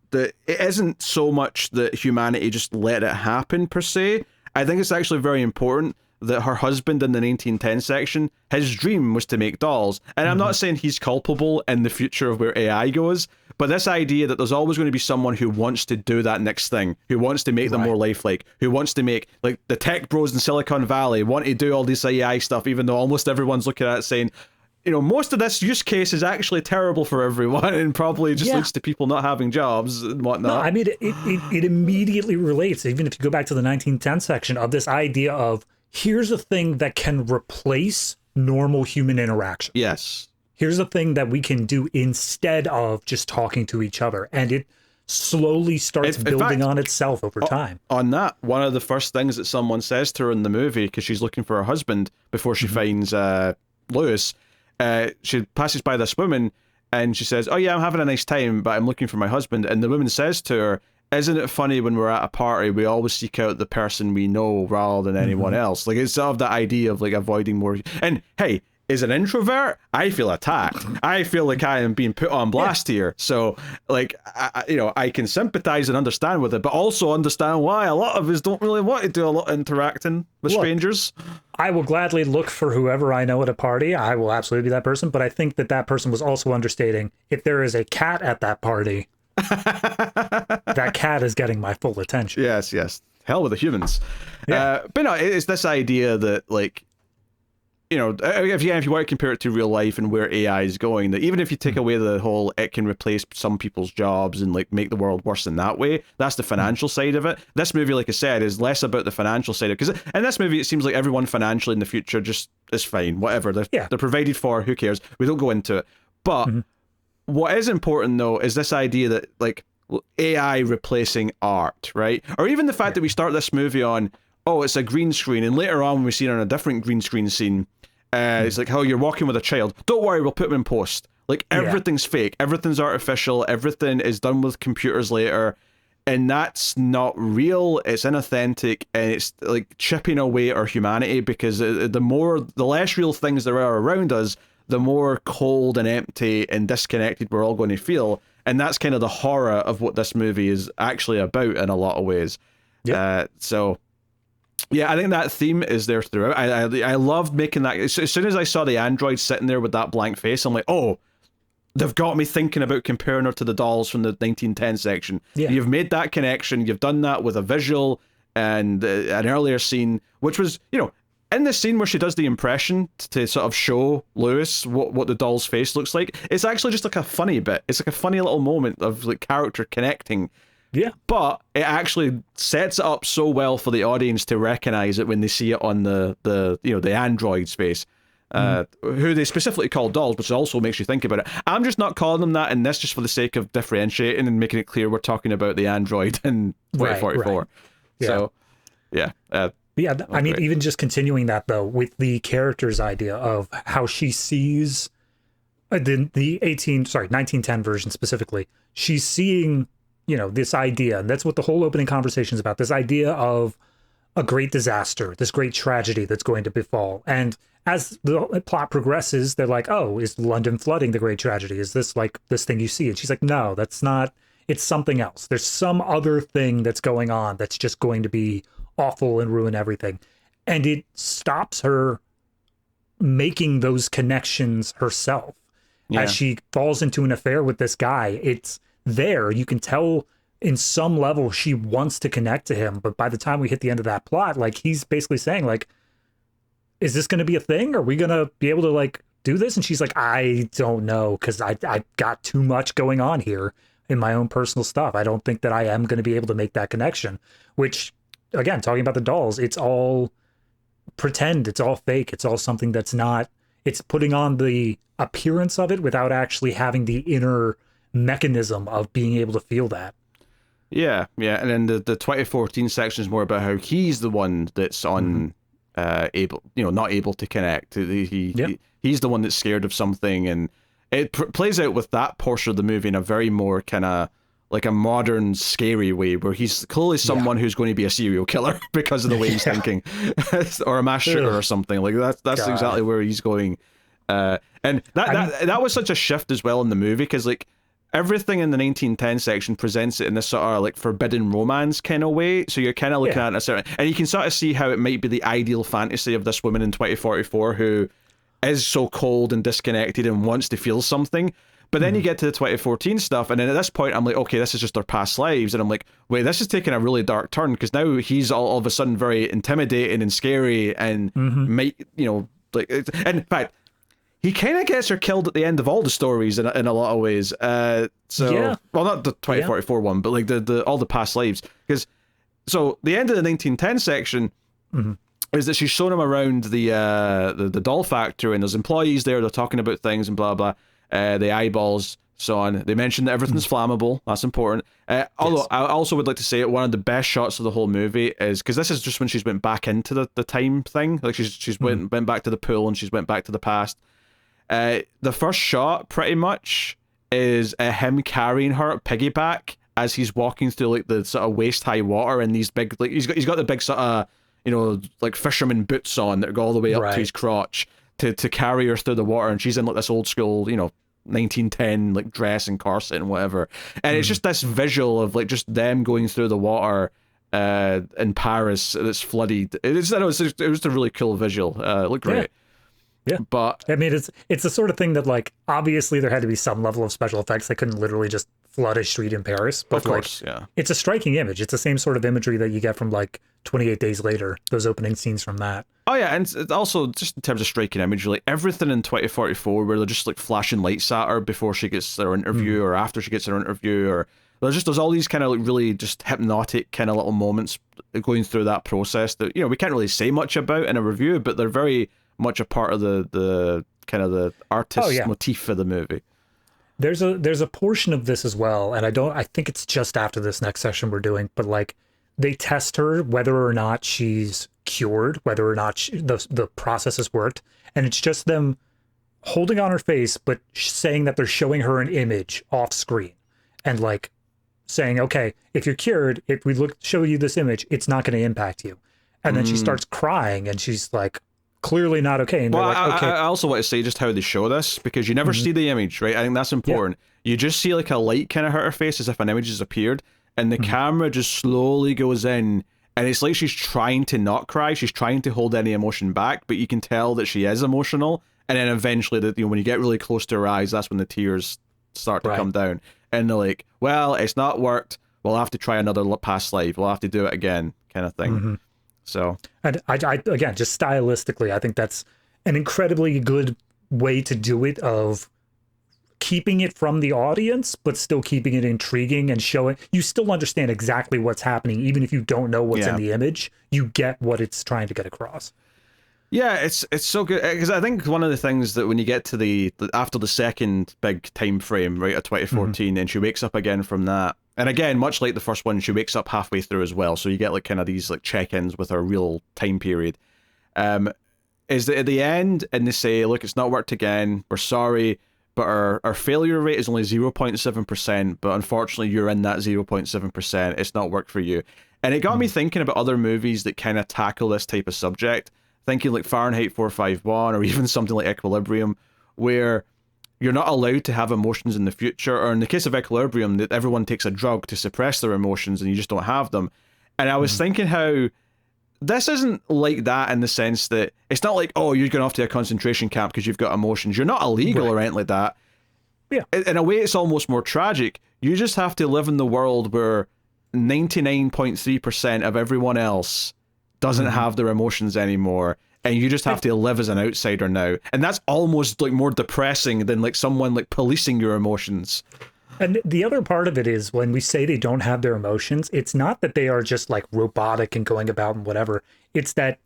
that it isn't so much that humanity just let it happen per se. I think it's actually very important that her husband in the 1910 section, his dream was to make dolls. And I'm not saying he's culpable in the future of where AI goes, but this idea that there's always going to be someone who wants to do that next thing, who wants to make them more lifelike, who wants to make, like the tech bros in Silicon Valley want to do all this AI stuff, even though almost everyone's looking at it saying, most of this use case is actually terrible for everyone and probably just leads to people not having jobs and whatnot. No, I mean, it immediately relates, even if you go back to the 1910 section, of this idea of here's a thing that can replace normal human interaction. Yes. Here's a thing that we can do instead of just talking to each other. And it slowly starts building on itself over time. On that, one of the first things that someone says to her in the movie, because she's looking for her husband before she finds Lewis, she passes by this woman and she says, "Oh yeah, I'm having a nice time, but I'm looking for my husband." And the woman says to her, "Isn't it funny when we're at a party, we always seek out the person we know rather than anyone else?" Like it's sort of that idea of like avoiding more. And hey, as an introvert, I feel attacked. I feel like I am being put on blast here. So like, I can sympathize and understand with it, but also understand why a lot of us don't really want to do a lot of interacting with strangers. I will gladly look for whoever I know at a party. I will absolutely be that person. But I think that person was also understating if there is a cat at that party, that cat is getting my full attention. Yes. Hell with the humans. But no, it's this idea that like, if you want to compare it to real life and where AI is going, that even if you take away the whole it can replace some people's jobs and like make the world worse in that way, that's the financial side of it. This movie, like I said, is less about the financial side of it, because in this movie it seems like everyone financially in the future just is fine, whatever they're provided for, who cares, we don't go into it. But what is important though is this idea that like AI replacing art, right? Or even the fact that we start this movie on, oh, it's a green screen, and later on when we see it on a different green screen scene, It's like, oh, you're walking with a child. Don't worry, we'll put them in post. Like, everything's fake. Everything's artificial. Everything is done with computers later. And that's not real. It's inauthentic. And it's like chipping away our humanity, because the less real things there are around us, the more cold and empty and disconnected we're all going to feel. And that's kind of the horror of what this movie is actually about in a lot of ways. So... yeah, I think that theme is there throughout. I loved making that. As soon as I saw the android sitting there with that blank face, I'm like, oh, they've got me thinking about comparing her to the dolls from the 1910 section. Yeah. You've made that connection. You've done that with a visual and an earlier scene, which was, in the scene where she does the impression to sort of show Lewis what the doll's face looks like. It's actually just like a funny bit. It's like a funny little moment of like character connecting. Yeah, but it actually sets it up so well for the audience to recognize it when they see it on the android's face, who they specifically call dolls, which also makes you think about it. I'm just not calling them that in this, just for the sake of differentiating and making it clear we're talking about the android in 2044. Right. Yeah. So, yeah. I mean, even just continuing that though, with the character's idea of how she sees the 1910 version specifically, she's seeing, this idea, and that's what the whole opening conversation is about, this idea of a great disaster, this great tragedy that's going to befall. And as the plot progresses, they're like, oh, is London flooding the great tragedy? Is this like this thing you see? And she's like, no, that's not, it's something else. There's some other thing that's going on that's just going to be awful and ruin everything. And it stops her making those connections herself. As she falls into an affair with this guy. It's there. You can tell in some level she wants to connect to him, but by the time we hit the end of that plot, like, he's basically saying, like, is this going to be a thing? Are we going to be able to, like, do this? And she's like, I don't know, because I got too much going on here in my own personal stuff. I don't think that I am going to be able to make that connection, which, again, talking about the dolls, it's all pretend, it's all fake, it's all something that's not, it's putting on the appearance of it without actually having the inner mechanism of being able to feel that. Yeah, and then the 2014 section is more about how he's the one that's not able to connect. He's the one that's scared of something, and it plays out with that portion of the movie in a very more kind of like a modern, scary way, where he's clearly someone who's going to be a serial killer because of the way he's thinking, or a mass shooter or something. Like that's exactly where he's going. And that was such a shift as well in the movie, because like everything in the 1910 section presents it in this sort of like forbidden romance kind of way. So you're kind of looking at a certain, and you can sort of see how it might be the ideal fantasy of this woman in 2044 who is so cold and disconnected and wants to feel something. But then you get to the 2014 stuff, and then at this point I'm like, okay, this is just their past lives, and I'm like, wait, this is taking a really dark turn, because now he's all of a sudden very intimidating and scary, and might, like, and in fact, he kind of gets her killed at the end of all the stories in a lot of ways. Well, not the 2044 one, but like the all the past lives, because so the end of the 1910 section is that she's shown him around the doll factory, and there's employees there, they're talking about things and blah blah. The eyeballs, so on. They mentioned that everything's flammable. That's important. Although I also would like to say one of the best shots of the whole movie is, because this is just when she's went back into the time thing. Like she's went back to the pool, and she's went back to the past. The first shot pretty much is him carrying her piggyback as he's walking through like the sort of waist high water, and these big, like he's got the big sort of like fisherman boots on that go all the way up to his crotch to carry her through the water, and she's in like this old school 1910 like dress and corset and whatever, and it's just this visual of like just them going through the water in Paris that's flooded. It was a really cool visual. It looked great. Yeah, but I mean, it's the sort of thing that, like, obviously there had to be some level of special effects. They couldn't literally just flood a street in Paris. But of course, it's a striking image. It's the same sort of imagery that you get from like 28 Days Later. Those opening scenes from that. Oh yeah, and it's also just in terms of striking imagery, like everything in 2044 where they're just like flashing lights at her before she gets their interview or after she gets her interview, or there's all these kind of like really just hypnotic kind of little moments going through that process that we can't really say much about in a review, but they're very much a part of the kind of the artist motif of the movie. There's a portion of this as well, and I think it's just after this next session we're doing, but like they test her whether or not she's cured, whether or not the process has worked. And it's just them holding on her face, but saying that they're showing her an image off screen and like saying, okay, if you're cured, if we show you this image, it's not going to impact you. And then she starts crying and she's like, clearly not okay. And well, they're like, okay. I also want to say just how they show this, because you never see the image, right? I think that's important. You just see like a light kind of hit her face as if an image has appeared, and the camera just slowly goes in, and it's like she's trying to not cry, she's trying to hold any emotion back, but you can tell that she is emotional. And then eventually, when you get really close to her eyes, that's when the tears start to come down. And they're like, well, it's not worked. We'll have to try another past life. We'll have to do it again, kind of thing. So, and I again, just stylistically, I think that's an incredibly good way to do it, of keeping it from the audience, but still keeping it intriguing and showing you still understand exactly what's happening, even if you don't know what's in the image. You get what it's trying to get across. Yeah, it's so good, because I think one of the things that when you get to after the second big time frame, right, of 2014, and she wakes up again from that, and again, much like the first one, she wakes up halfway through as well, so you get like kind of these like check-ins with her real time period, is that at the end, and they say, look, it's not worked again, we're sorry, but our failure rate is only 0.7%, but unfortunately you're in that 0.7%, it's not worked for you. And it got me thinking about other movies that kind of tackle this type of subject, thinking like Fahrenheit 451 or even something like Equilibrium, where you're not allowed to have emotions in the future, or in the case of Equilibrium, that everyone takes a drug to suppress their emotions and you just don't have them. And I was thinking how this isn't like that, in the sense that it's not like, oh, you're going off to a concentration camp because you've got emotions. You're not illegal or anything like that. Yeah. In a way, it's almost more tragic. You just have to live in the world where 99.3% of everyone else doesn't have their emotions anymore, and you just have to live as an outsider now. And that's almost like more depressing than like someone like policing your emotions. And the other part of it is, when we say they don't have their emotions, it's not that they are just like robotic and going about and whatever. It's that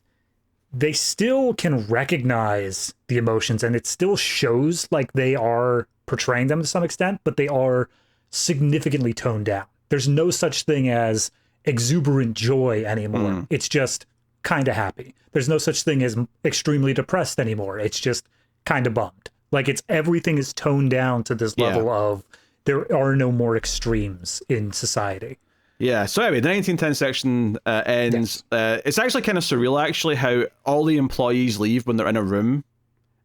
they still can recognize the emotions, and it still shows like they are portraying them to some extent, but they are significantly toned down. There's no such thing as exuberant joy anymore. It's just kind of happy. There's no such thing as extremely depressed anymore. It's just kind of bummed. Like, it's everything is toned down to this level of there are no more extremes in society. Yeah, so anyway, the 1910 section ends. It's actually kind of surreal, actually, how all the employees leave when they're in a room,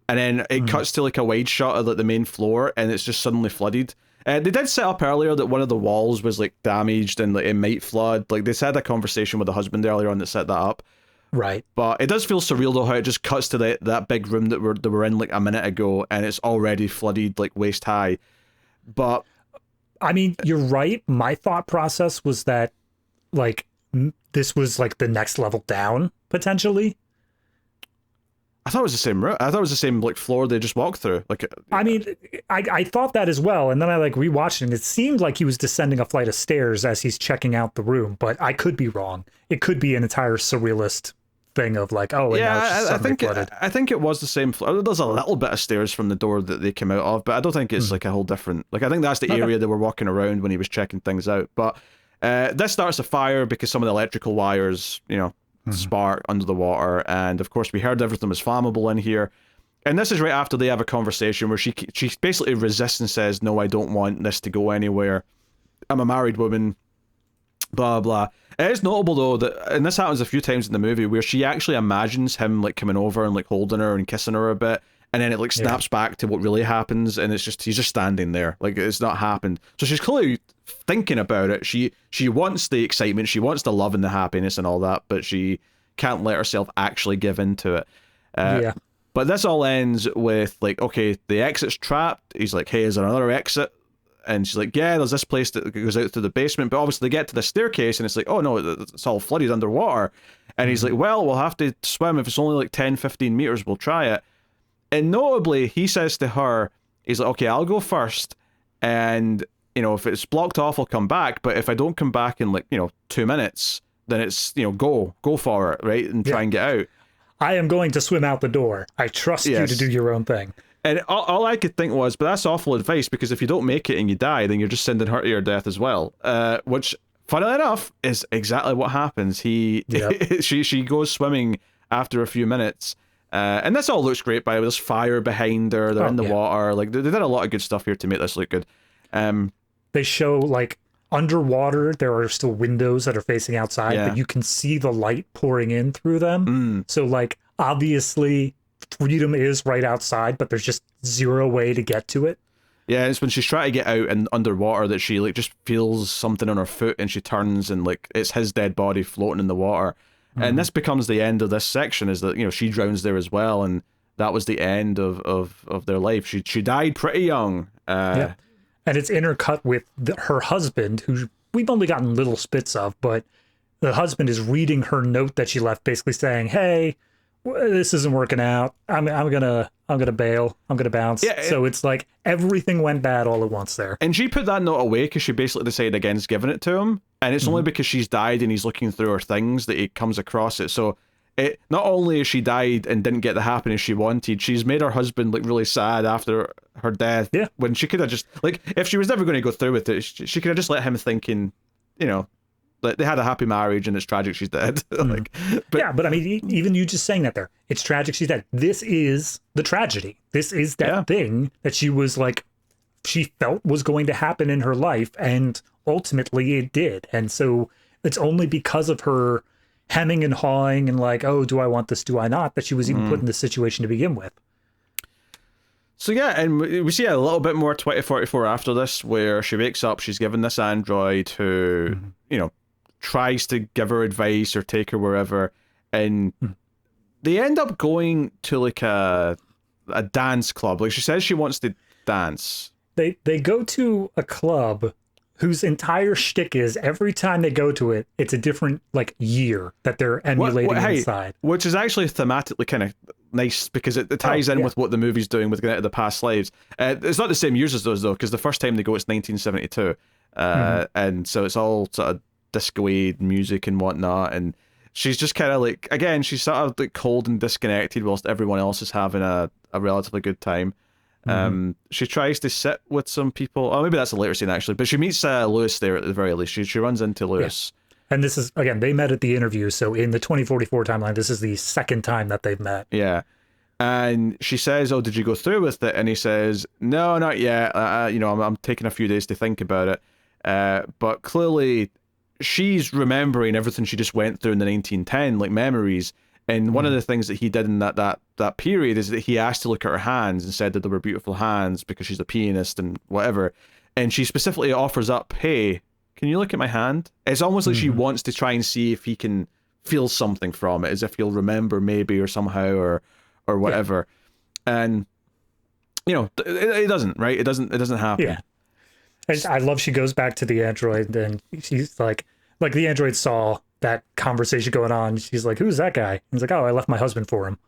and then it cuts to like a wide shot of like the main floor, and it's just suddenly flooded. They did set up earlier that one of the walls was like damaged and like it might flood. Like, they had a conversation with the husband earlier on that set that up. Right. But it does feel surreal though how it just cuts to that big room that they were in like a minute ago, and it's already flooded like waist high. But I mean, you're right. My thought process was that like this was like the next level down potentially. I thought it was the same room. I thought it was the same like floor they just walked through. Like, I mean, I thought that as well, and then I like rewatched it, and it seemed like he was descending a flight of stairs as he's checking out the room, but I could be wrong. It could be an entire surrealist thing of like, oh, and now it's just suddenly flooded. I think it was the same floor. There's a little bit of stairs from the door that they came out of, but I don't think it's like a whole different. Like, I think that's the area they were walking around when he was checking things out. But this starts a fire because some of the electrical wires, spark under the water, and of course we heard everything was flammable in here. And this is right after they have a conversation where she basically resists and says, no, I don't want this to go anywhere. I'm a married woman, blah blah. It is notable though that, and this happens a few times in the movie, where she actually imagines him like coming over and like holding her and kissing her a bit, and then it like snaps back to what really happens, and it's just he's just standing there, like it's not happened. So she's clearly thinking about it. She wants the excitement, she wants the love and the happiness and all that, but she can't let herself actually give into it. But this all ends with like, okay, the exit's trapped. He's like, hey, is there another exit? And she's like, yeah, there's this place that goes out through the basement. But obviously they get to the staircase and it's like, oh no, it's all flooded underwater. And he's like, well, we'll have to swim. If it's only like 10, 15 meters, we'll try it. And notably, he says to her, he's like, okay, I'll go first. And, if it's blocked off, I'll come back. But if I don't come back in like, 2 minutes, then it's, go for it, right? And try and get out. I am going to swim out the door. I trust you to do your own thing. And all I could think was, but that's awful advice, because if you don't make it and you die, then you're just sending her to your death as well. Which, funnily enough, is exactly what happens. Yep. She goes swimming after a few minutes. And this all looks great, by the way. There's fire behind her. They're in the water. Like, they did a lot of good stuff here to make this look good. They show, like, underwater, there are still windows that are facing outside, but you can see the light pouring in through them. So, like, obviously, freedom is right outside, but there's just zero way to get to it. Yeah, it's when she's trying to get out and underwater that she, like, just feels something on her foot, and she turns, and, like, it's his dead body floating in the water. And this becomes the end of this section, is that, you know, she drowns there as well, and that was the end of their life. She died pretty young. And it's intercut with her husband, who we've only gotten little spits of, but the husband is reading her note that she left, basically saying, "Hey, this isn't working out. I'm gonna bail. I'm gonna bounce." Yeah, so it's like everything went bad all at once there. And she put that note away because she basically decided against giving it to him. And it's only because she's died and he's looking through her things that he comes across it. So it not only has she died and didn't get the happiness she wanted, she's made her husband look really sad after her death. Yeah. When she could have just, like, if she was never going to go through with it, she could have just let him thinking, you know, that they had a happy marriage and it's tragic she's dead. Like, but I mean, even you just saying that there, it's tragic she's dead. This is the tragedy. This is that thing that she was like, she felt was going to happen in her life, and ultimately it did. And so it's only because of her hemming and hawing and like, oh, do I want this, do I not, that she was even put in this situation to begin with. So yeah, and we see a little bit more 2044 after this, where she wakes up, she's given this android who, you know, tries to give her advice or take her wherever, and they end up going to like a dance club. Like, she says she wants to dance. They go to a club whose entire shtick is every time they go to it, it's a different, like, year that they're emulating inside. Which is actually thematically kind of nice, because it ties in with what the movie's doing with getting out of the past lives. It's not the same years as those, though, because the first time they go, it's 1972. And so it's all sort of disco-y music and whatnot. And she's just kind of like, again, she's sort of like cold and disconnected whilst everyone else is having a relatively good time. She tries to sit with some people. Oh, maybe that's a later scene, actually. But she meets Lewis there at the very least. She runs into Lewis. Yeah. And this is, again, they met at the interview. So in the 2044 timeline, this is the second time that they've met. Yeah. And she says, oh, did you go through with it? And he says, no, not yet. You know, I'm taking a few days to think about it. But clearly, she's remembering everything she just went through in the 1910, like memories. And one of the things that he did in that period is that he asked to look at her hands and said that they were beautiful hands because she's a pianist and whatever. And she specifically offers up, hey, can you look at my hand? It's almost like she wants to try and see if he can feel something from it, as if he'll remember maybe or somehow or whatever. Yeah. And, you know, it doesn't, right? It doesn't happen. Yeah. I love she goes back to the android and she's like the android saw that conversation going on. She's like, who's that guy? He's like, oh, I left my husband for him.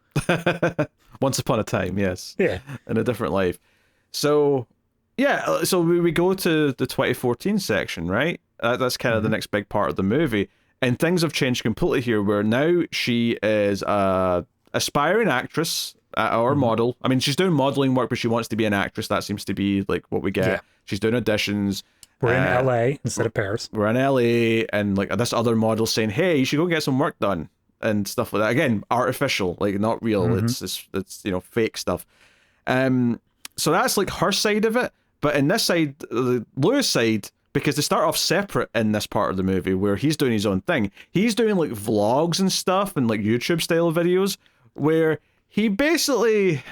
Once upon a time, yes. Yeah. In a different life. So, yeah, so we go to the 2014 section, right? That's kind of the next big part of the movie. And things have changed completely here, where now she is a aspiring actress or model. I mean, she's doing modeling work, but she wants to be an actress. That seems to be like what we get. Yeah. She's doing auditions. We're in LA instead of Paris. We're in LA, and like this other model saying, hey, you should go get some work done and stuff like that. Again, artificial, like not real. It's you know, fake stuff. So that's like her side of it. But in this side, the Lewis side, because they start off separate in this part of the movie where he's doing his own thing. He's doing like vlogs and stuff and like YouTube style videos where he basically,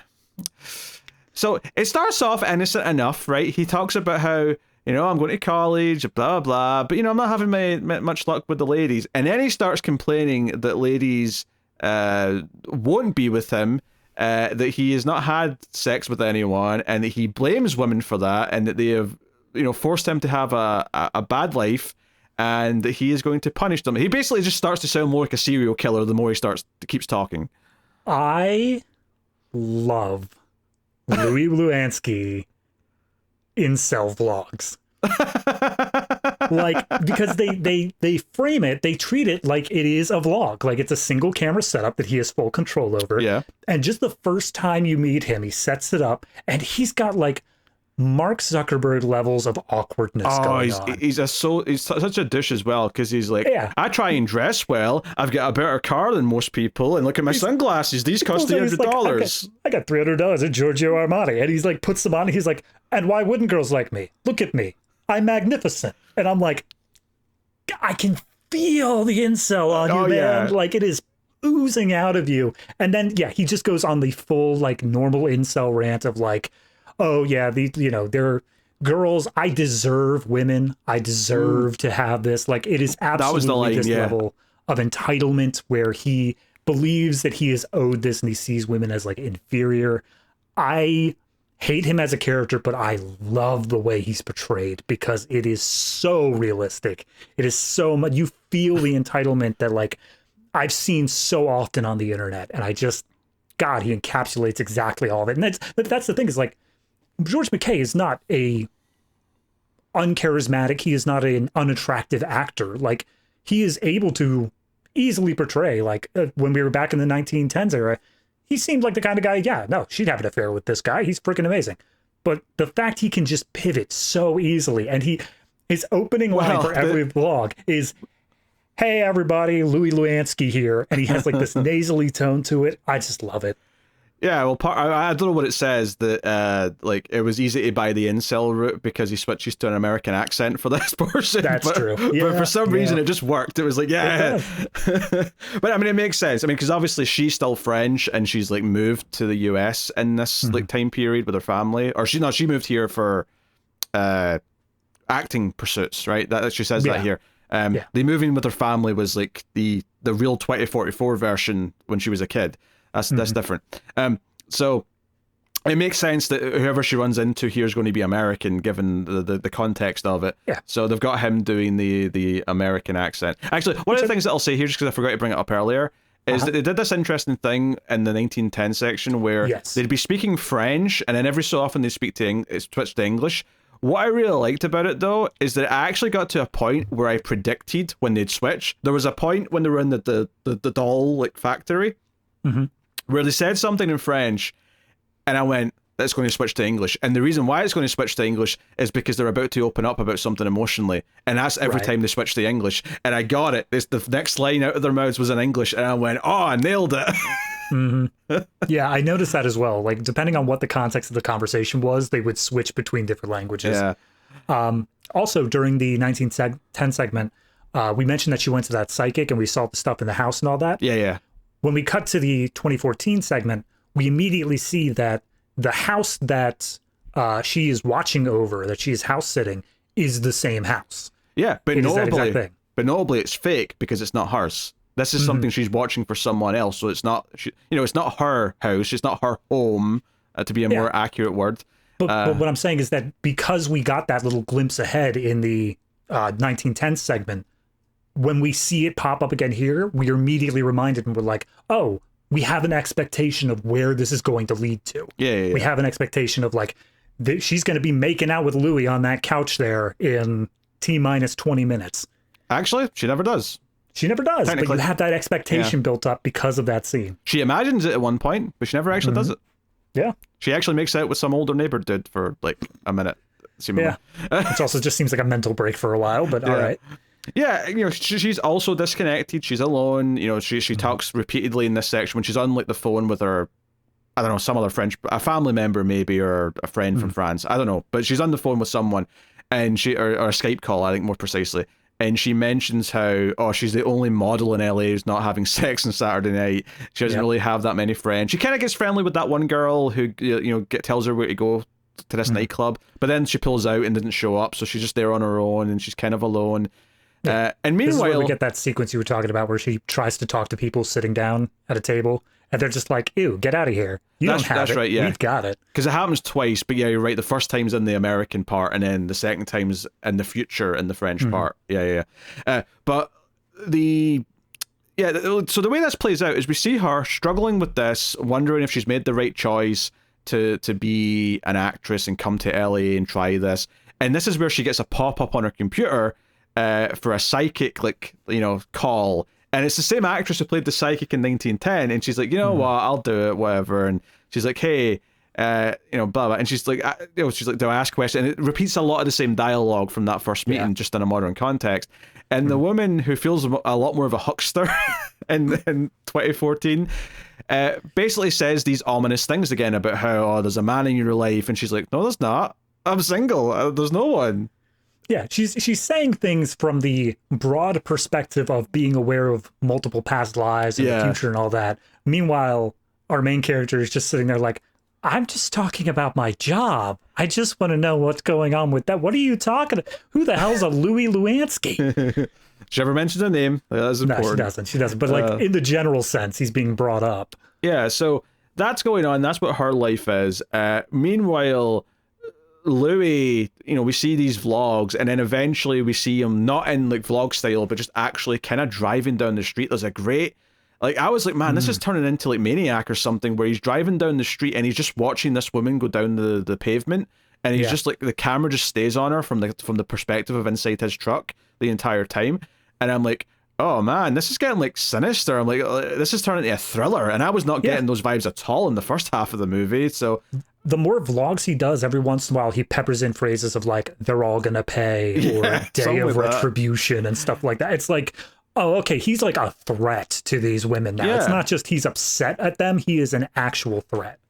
so it starts off innocent enough, right? He talks about how, you know, I'm going to college, blah, blah, but, you know, I'm not having much luck with the ladies. And then he starts complaining that ladies won't be with him, that he has not had sex with anyone, and that he blames women for that, and that they have, you know, forced him to have a bad life, and that he is going to punish them. He basically just starts to sound more like a serial killer the more he keeps talking. I love Louis Luansky incel vlogs. Like, because they frame it, they treat it like it is a vlog, like it's a single camera setup that he has full control over. Yeah. And just the first time you meet him, he sets it up and he's got like Mark Zuckerberg levels of awkwardness going on. He's such a dish as well, because he's like, Yeah. I try and dress well. I've got a better car than most people, and look at my sunglasses. These cost $300. Like, I got $300 at Giorgio Armani, and he's like puts them on. And he's like, and why wouldn't girls like me? Look at me, I'm magnificent. And I'm like, I can feel the incel on you, man. Yeah. Like it is oozing out of you. And then he just goes on the full like normal incel rant of like, oh yeah, they're girls. I deserve women. I deserve to have this. Like it is absolutely this level of entitlement where he believes that he is owed this and he sees women as like inferior. I hate him as a character, but I love the way he's portrayed because it is so realistic. It is so much. You feel the entitlement that like I've seen so often on the internet, and God, he encapsulates exactly all of it. And that's the thing is like, George MacKay is not a uncharismatic. He is not an unattractive actor. Like he is able to easily portray like when we were back in the 1910s era, he seemed like the kind of guy, she'd have an affair with this guy. He's freaking amazing. But the fact he can just pivot so easily, and his opening line for every vlog is, hey everybody, Louis Luansky here. And he has like this nasally tone to it. I just love it. Yeah, well, I don't know what it says that like it was easy to buy the incel route because he switches to an American accent for this portion. That's true. But for some reason, it just worked. It was like, but I mean, it makes sense. I mean, because obviously she's still French and she's like moved to the US in this like time period with her family, or she moved here for acting pursuits, right? That she says that here. The moving with her family was like the real 2044 version when she was a kid. That's different. So it makes sense that whoever she runs into here is going to be American, given the context of it. Yeah. So they've got him doing the American accent. Actually, one of the things that I'll say here, just because I forgot to bring it up earlier, is that they did this interesting thing in the 1910 section where they'd be speaking French, and then every so often they'd switch to English. What I really liked about it, though, is that I actually got to a point where I predicted when they'd switch. There was a point when they were in the doll like factory, where they said something in French, and I went, that's going to switch to English. And the reason why it's going to switch to English is because they're about to open up about something emotionally. And that's every time they switch to English. And I got it. The next line out of their mouths was in English, and I went, oh, I nailed it. Yeah, I noticed that as well. Like, depending on what the context of the conversation was, they would switch between different languages. Yeah. Also, during the 1910 segment, we mentioned that she went to that psychic, and we saw the stuff in the house and all that. Yeah. When we cut to the 2014 segment, we immediately see that the house that she is watching over, that she is house sitting, is the same house. Yeah, but notably it's fake because it's not hers. This is something she's watching for someone else, so it's not, it's not her house, it's not her home, to be a more accurate word. But what I'm saying is that because we got that little glimpse ahead in the 1910 segment, when we see it pop up again here, we are immediately reminded, and we're like, oh, we have an expectation of where this is going to lead to. Yeah. We have an expectation of like, she's going to be making out with Louis on that couch there in T-minus 20 minutes. Actually, she never does. She never does, but you have that expectation built up because of that scene. She imagines it at one point, but she never actually does it. Yeah. She actually makes out with some older neighbor dude for like a minute. Seemingly. Yeah. Which also just seems like a mental break for a while, but all right. Yeah, she's also disconnected. She's alone. She talks repeatedly in this section when she's on like the phone with her, I don't know, some other a family member maybe, or a friend from France. I don't know, but she's on the phone with someone, and or a Skype call, I think more precisely. And she mentions how, she's the only model in LA who's not having sex on Saturday night. She doesn't really have that many friends. She kind of gets friendly with that one girl who tells her where to go to this nightclub, but then she pulls out and didn't show up, so she's just there on her own, and she's kind of alone. And meanwhile, this is where we get that sequence you were talking about where she tries to talk to people sitting down at a table, and they're just like, ew, get out of here. Don't have it. Right, yeah. We've got it. Because it happens twice, but yeah, you're right. The first time's in the American part, and then the second time's in the future in the French part. Yeah. But so the way this plays out is we see her struggling with this, wondering if she's made the right choice to be an actress and come to LA and try this. And this is where she gets a pop-up on her computer for a psychic, call. And it's the same actress who played the psychic in 1910. And she's like, what, I'll do it, whatever. And she's like, hey, Blah, blah. And she's like, do I ask questions? And it repeats a lot of the same dialogue from that first meeting, just in a modern context. And the woman who feels a lot more of a huckster in 2014 basically says these ominous things again about how, there's a man in your life. And she's like, no, there's not. I'm single. There's no one. Yeah, she's saying things from the broad perspective of being aware of multiple past lives and the future and all that. Meanwhile, our main character is just sitting there like, I'm just talking about my job. I just want to know what's going on with that. What are you talking about? Who the hell's a Louis Luansky? She ever mentioned a name? That's important. No, she doesn't. But like in the general sense, he's being brought up. Yeah, so that's going on. That's what her life is. Meanwhile, Louis, we see these vlogs, and then eventually we see him not in like vlog style, but just actually kind of driving down the street. There's a great, I was like, man, this is turning into like Maniac or something, where he's driving down the street and he's just watching this woman go down the pavement, and he's just like, the camera just stays on her from the perspective of inside his truck the entire time, and I'm like, oh man, this is getting like sinister. I'm like, this is turning into a thriller, and I was not getting those vibes at all in the first half of the movie. So the more vlogs he does, every once in a while he peppers in phrases of like, they're all gonna pay, or day of retribution and stuff like that. It's like, oh, okay, he's like a threat to these women now. It's not just he's upset at them, he is an actual threat.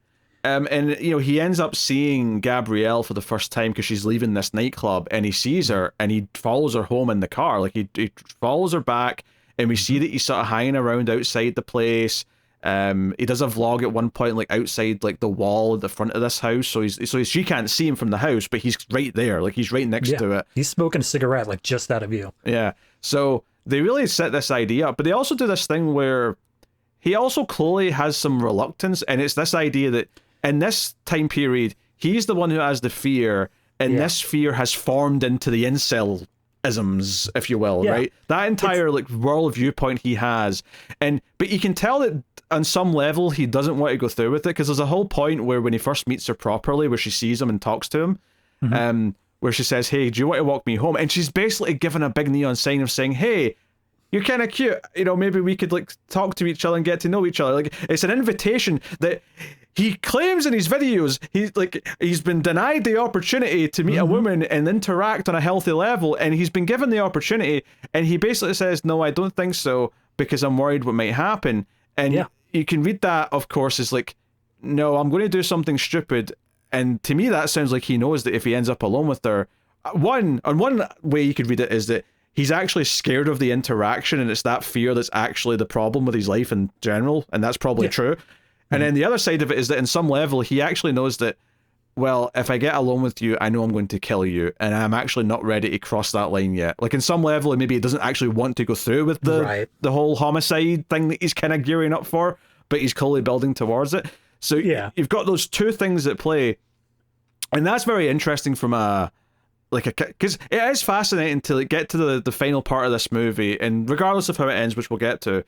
And he ends up seeing Gabrielle for the first time because she's leaving this nightclub, and he sees her and he follows her home in the car. Like he follows her back, and we see that he's sort of hanging around outside the place. He does a vlog at one point, like outside like the wall at the front of this house, so she can't see him from the house, but he's right there, like he's right next to it. He's smoking a cigarette like just out of view. Yeah, so they really set this idea up, but they also do this thing where he also clearly has some reluctance, and it's this idea that in this time period he's the one who has the fear, and this fear has formed into the incel isms, if you will, right? That entire like world viewpoint he has, but you can tell that on some level he doesn't want to go through with it, because there's a whole point where when he first meets her properly, where she sees him and talks to him, where she says, hey, do you want to walk me home? And she's basically given a big neon sign of saying, hey, you're kind of cute, maybe we could like talk to each other and get to know each other. Like, it's an invitation that he claims in his videos he's been denied the opportunity to meet a woman and interact on a healthy level, and he's been given the opportunity, and he basically says, no, I don't think so, because I'm worried what might happen. And you can read that, of course, as like, no, I'm going to do something stupid. And to me, that sounds like he knows that if he ends up alone with her, one way you could read it is that he's actually scared of the interaction, and it's that fear that's actually the problem with his life in general, and that's probably true. And then the other side of it is that in some level, he actually knows that, well, if I get alone with you, I know I'm going to kill you, and I'm actually not ready to cross that line yet. Like, in some level, maybe he doesn't actually want to go through with the whole homicide thing that he's kind of gearing up for, but he's clearly building towards it. So you've got those two things at play, and that's very interesting from because it is fascinating to get to the final part of this movie, and regardless of how it ends, which we'll get to,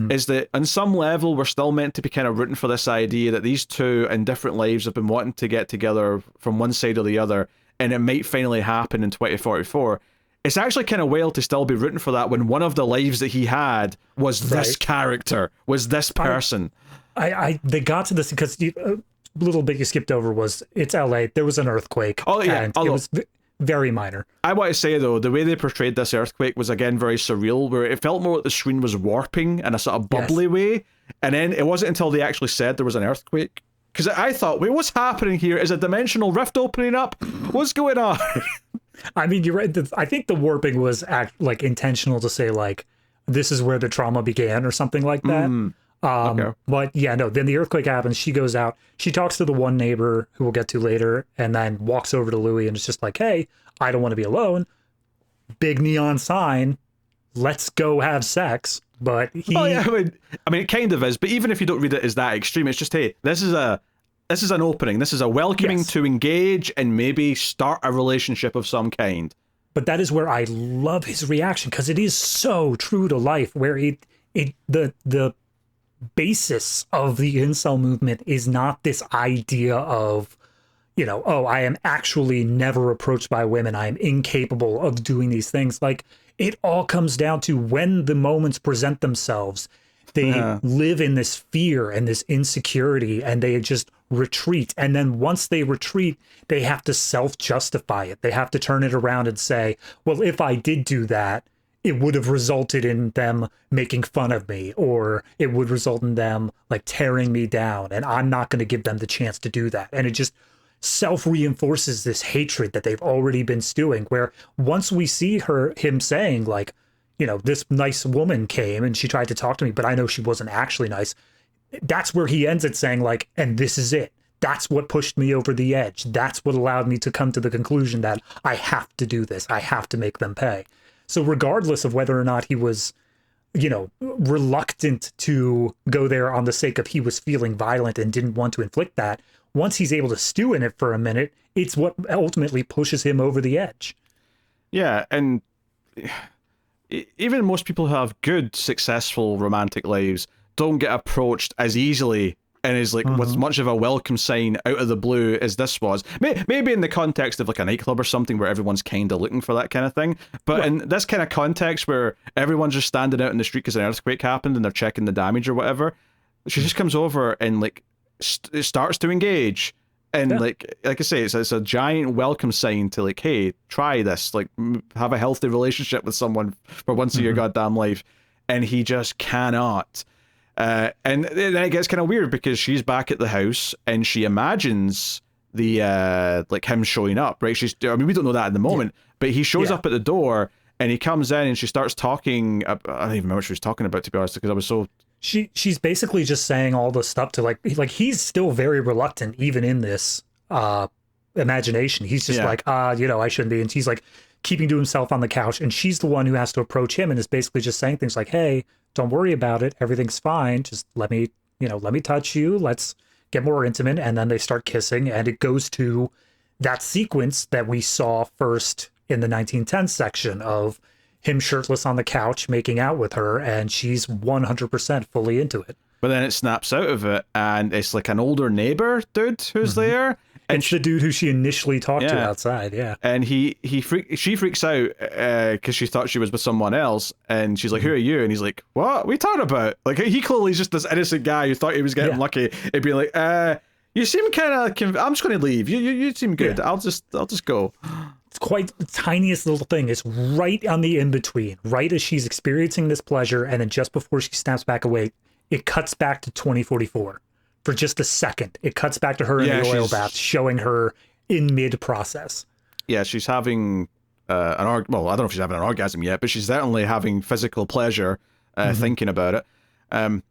is that on some level we're still meant to be kind of rooting for this idea that these two in different lives have been wanting to get together from one side or the other, and it might finally happen in 2044. It's actually kind of wild to still be rooting for that when one of the lives that he had was this character, was this person. They got to this because a little bit you skipped over was it's LA. There was an earthquake. Oh yeah, and it was very minor. I want to say though, the way they portrayed this earthquake was again very surreal, where it felt more like the screen was warping in a sort of bubbly way, and then it wasn't until they actually said there was an earthquake, because I thought, wait, what's happening here? Is a dimensional rift opening up? What's going on? I mean, you're right. I think the warping was intentional to say like this is where the trauma began or something like that. Okay. But yeah, no, then the earthquake happens. She goes out. She talks to the one neighbor who we'll get to later, and then walks over to Louis and it's just like, hey, I don't want to be alone. Big neon sign. Let's go have sex. But he... Oh, yeah, I mean, it kind of is. But even if you don't read it as that extreme, it's just, hey, this is an opening. This is a welcoming to engage and maybe start a relationship of some kind. But that is where I love his reaction, because it is so true to life, where the basis of the incel movement is not this idea of, oh, I am actually never approached by women, I am incapable of doing these things. Like, it all comes down to when the moments present themselves, They live in this fear and this insecurity, and they just retreat. And then once they retreat, they have to self-justify it. They have to turn it around and say, well, if I did do that, it would have resulted in them making fun of me, or it would result in them like tearing me down, and I'm not going to give them the chance to do that. And it just self-reinforces this hatred that they've already been stewing, where once we see him saying like, you know, this nice woman came and she tried to talk to me, but I know she wasn't actually nice. That's where he ends it saying like, and this is it. That's what pushed me over the edge. That's what allowed me to come to the conclusion that I have to do this. I have to make them pay. So regardless of whether or not he was, you know, reluctant to go there on the sake of he was feeling violent and didn't want to inflict that, once he's able to stew in it for a minute, it's what ultimately pushes him over the edge. Yeah, and even most people who have good, successful romantic lives don't get approached as easily and is like with much of a welcome sign out of the blue as this was. Maybe in the context of like a nightclub or something where everyone's kind of looking for that kind of thing. But in this kind of context where everyone's just standing out in the street because an earthquake happened and they're checking the damage or whatever, she just comes over and like starts to engage. And like I say, it's a giant welcome sign to like, hey, try this, like have a healthy relationship with someone for once in your goddamn life. And he just cannot. And then it gets kind of weird because she's back at the house and she imagines the like him showing up, right? I mean, we don't know that at the moment, but he shows up at the door and he comes in and she starts talking. I don't even remember what she was talking about, to be honest, because I was so. She's basically just saying all the stuff to like he's still very reluctant even in this imagination. He's just like, you know, I shouldn't be. And he's like keeping to himself on the couch. And she's the one who has to approach him and is basically just saying things like, hey, don't worry about it. Everything's fine. Just let me touch you. Let's get more intimate. And then they start kissing. And it goes to that sequence that we saw first in the 1910 section of him shirtless on the couch making out with her, and she's 100% fully into it. But then it snaps out of it, and it's like an older neighbor dude who's there. And it's the dude who she initially talked to outside, And she freaks out because she thought she was with someone else, and she's like, who are you? And he's like, what are you talking about? Like, he clearly is just this innocent guy who thought he was getting lucky. It'd be like, you seem kind of, I'm just going to leave. You seem good. Yeah. I'll just go. It's quite the tiniest little thing. It's right on the in-between, right as she's experiencing this pleasure, and then just before she snaps back away, it cuts back to 2044 for just a second. It cuts back to her in the oil bath, showing her in mid-process. Yeah, she's having well, I don't know if she's having an orgasm yet, but she's certainly having physical pleasure thinking about it.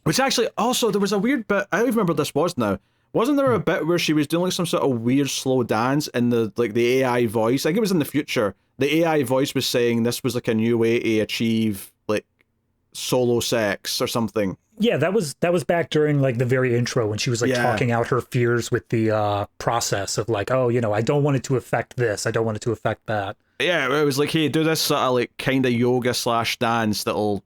Which actually, also, there was a weird bit, I don't even remember what this was now. Wasn't there a bit where she was doing like some sort of weird slow dance and the AI voice? I think it was in the future. The AI voice was saying this was like a new way to achieve like solo sex or something. Yeah, that was back during like the very intro when she was like talking out her fears with the process of like, oh, you know, I don't want it to affect this. I don't want it to affect that. Yeah, it was like, hey, do this sort of like kind of yoga / dance that'll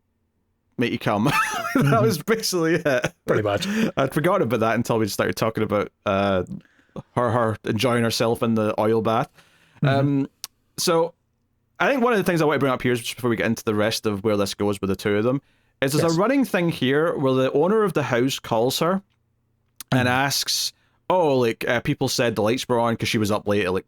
make you come. That was basically it. Pretty much. I'd forgotten about that until we started talking about her enjoying herself in the oil bath. So I think one of the things I want to bring up here, just before we get into the rest of where this goes with the two of them, is there's a running thing here where the owner of the house calls her and asks, oh, like people said the lights were on because she was up late at like,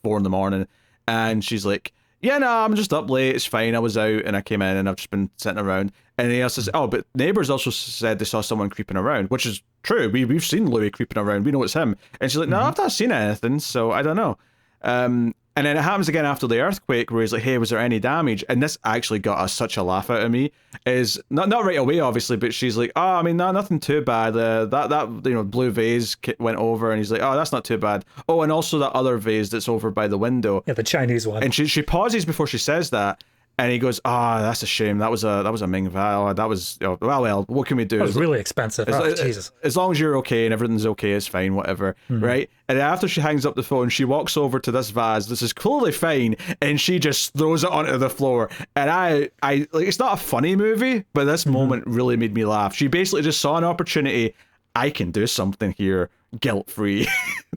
4 a.m. And she's like, yeah, no, I'm just up late. It's fine. I was out and I came in and I've just been sitting around. And he also says, oh, but neighbors also said they saw someone creeping around, which is true. We've seen Louis creeping around. We know it's him. And she's like, no, I've not seen anything, so I don't know. And then it happens again after the earthquake where he's like, hey, was there any damage? And this actually got us such a laugh out of me. Is not right away, obviously, but she's like, oh, I mean, no, nothing too bad. That blue vase went over, and he's like, oh, that's not too bad. Oh, and also that other vase that's over by the window. Yeah, the Chinese one. And she pauses before she says that. And he goes, oh, that's a shame. That was a Ming Val. That was, well, what can we do? It was really expensive. Jesus. As long as you're okay and everything's okay, it's fine, whatever, right? And after she hangs up the phone, she walks over to this vase. This is clearly fine, and she just throws it onto the floor. And I like, it's not a funny movie, but this moment really made me laugh. She basically just saw an opportunity. I can do something here, guilt-free.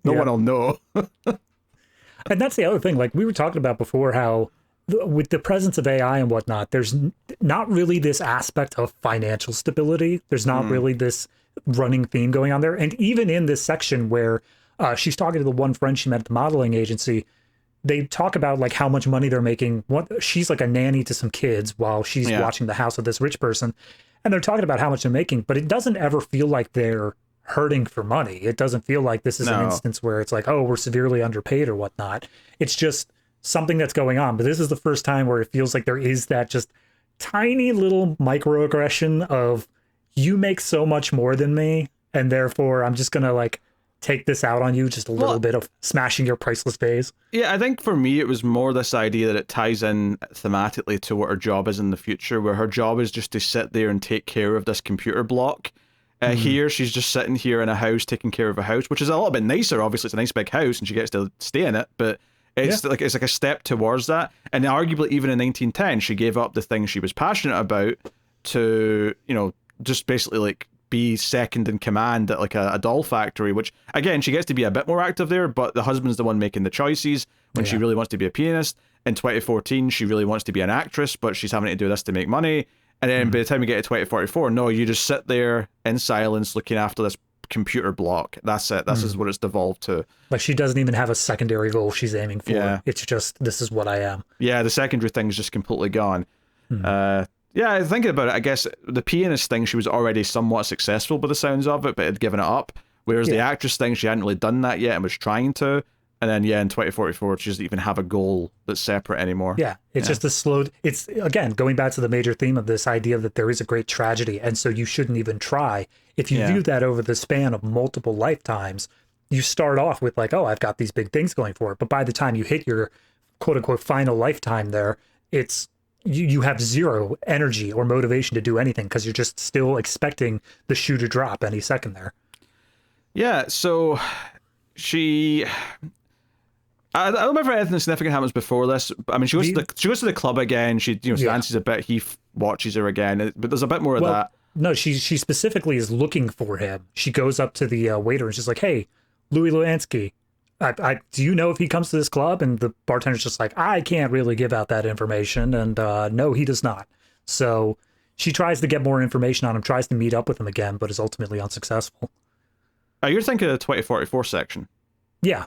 No one will know. And that's the other thing. Like we were talking about before, how with the presence of AI and whatnot, there's not really this aspect of financial stability. There's not really this running theme going on there. And even in this section where she's talking to the one friend she met at the modeling agency, they talk about like how much money they're making. She's like a nanny to some kids while she's watching the house of this rich person. And they're talking about how much they're making, but it doesn't ever feel like they're hurting for money. It doesn't feel like this is an instance where it's like, oh, we're severely underpaid or whatnot. It's just something that's going on. But this is the first time where it feels like there is that just tiny little microaggression of, you make so much more than me, and therefore I'm just gonna like take this out on you, just a little bit of smashing your priceless vase. Yeah, I think for me it was more this idea that it ties in thematically to what her job is in the future, where her job is just to sit there and take care of this computer block. Here she's just sitting here in a house taking care of a house, which is a little bit nicer. Obviously it's a nice big house and she gets to stay in it, but it's like a step towards that. And arguably even in 1910 she gave up the thing she was passionate about to, you know, just basically like be second in command at like a doll factory, which again, she gets to be a bit more active there, but the husband's the one making the choices when she really wants to be a pianist. In 2014, she really wants to be an actress, but she's having to do this to make money. And then by the time we get to 2044, no, you just sit there in silence looking after this computer block. That's it. This is what it's devolved to. Like she doesn't even have a secondary goal she's aiming for. Yeah. It's just, this is what I am. Yeah, the secondary thing is just completely gone. Yeah, thinking about it, I guess the pianist thing, she was already somewhat successful by the sounds of it, but had given it up. Whereas the actress thing, she hadn't really done that yet and was trying to. And then, in 2044, she doesn't even have a goal that's separate anymore. Yeah, it's just a slow... It's, again, going back to the major theme of this idea that there is a great tragedy, and so you shouldn't even try. If you view that over the span of multiple lifetimes, you start off with like, oh, I've got these big things going for it. But by the time you hit your quote-unquote final lifetime there, it's... You have zero energy or motivation to do anything because you're just still expecting the shoe to drop any second there. Yeah, so she... I don't remember anything significant happens before this. I mean, she goes to the club again. She dances a bit. He watches her again, but there's a bit more of that. No, she specifically is looking for him. She goes up to the waiter and she's like, "Hey, Louis Luansky, do you know if he comes to this club?" And the bartender's just like, "I can't really give out that information." And no, he does not. So she tries to get more information on him, tries to meet up with him again, but is ultimately unsuccessful. You're thinking of the 2044 section? Yeah.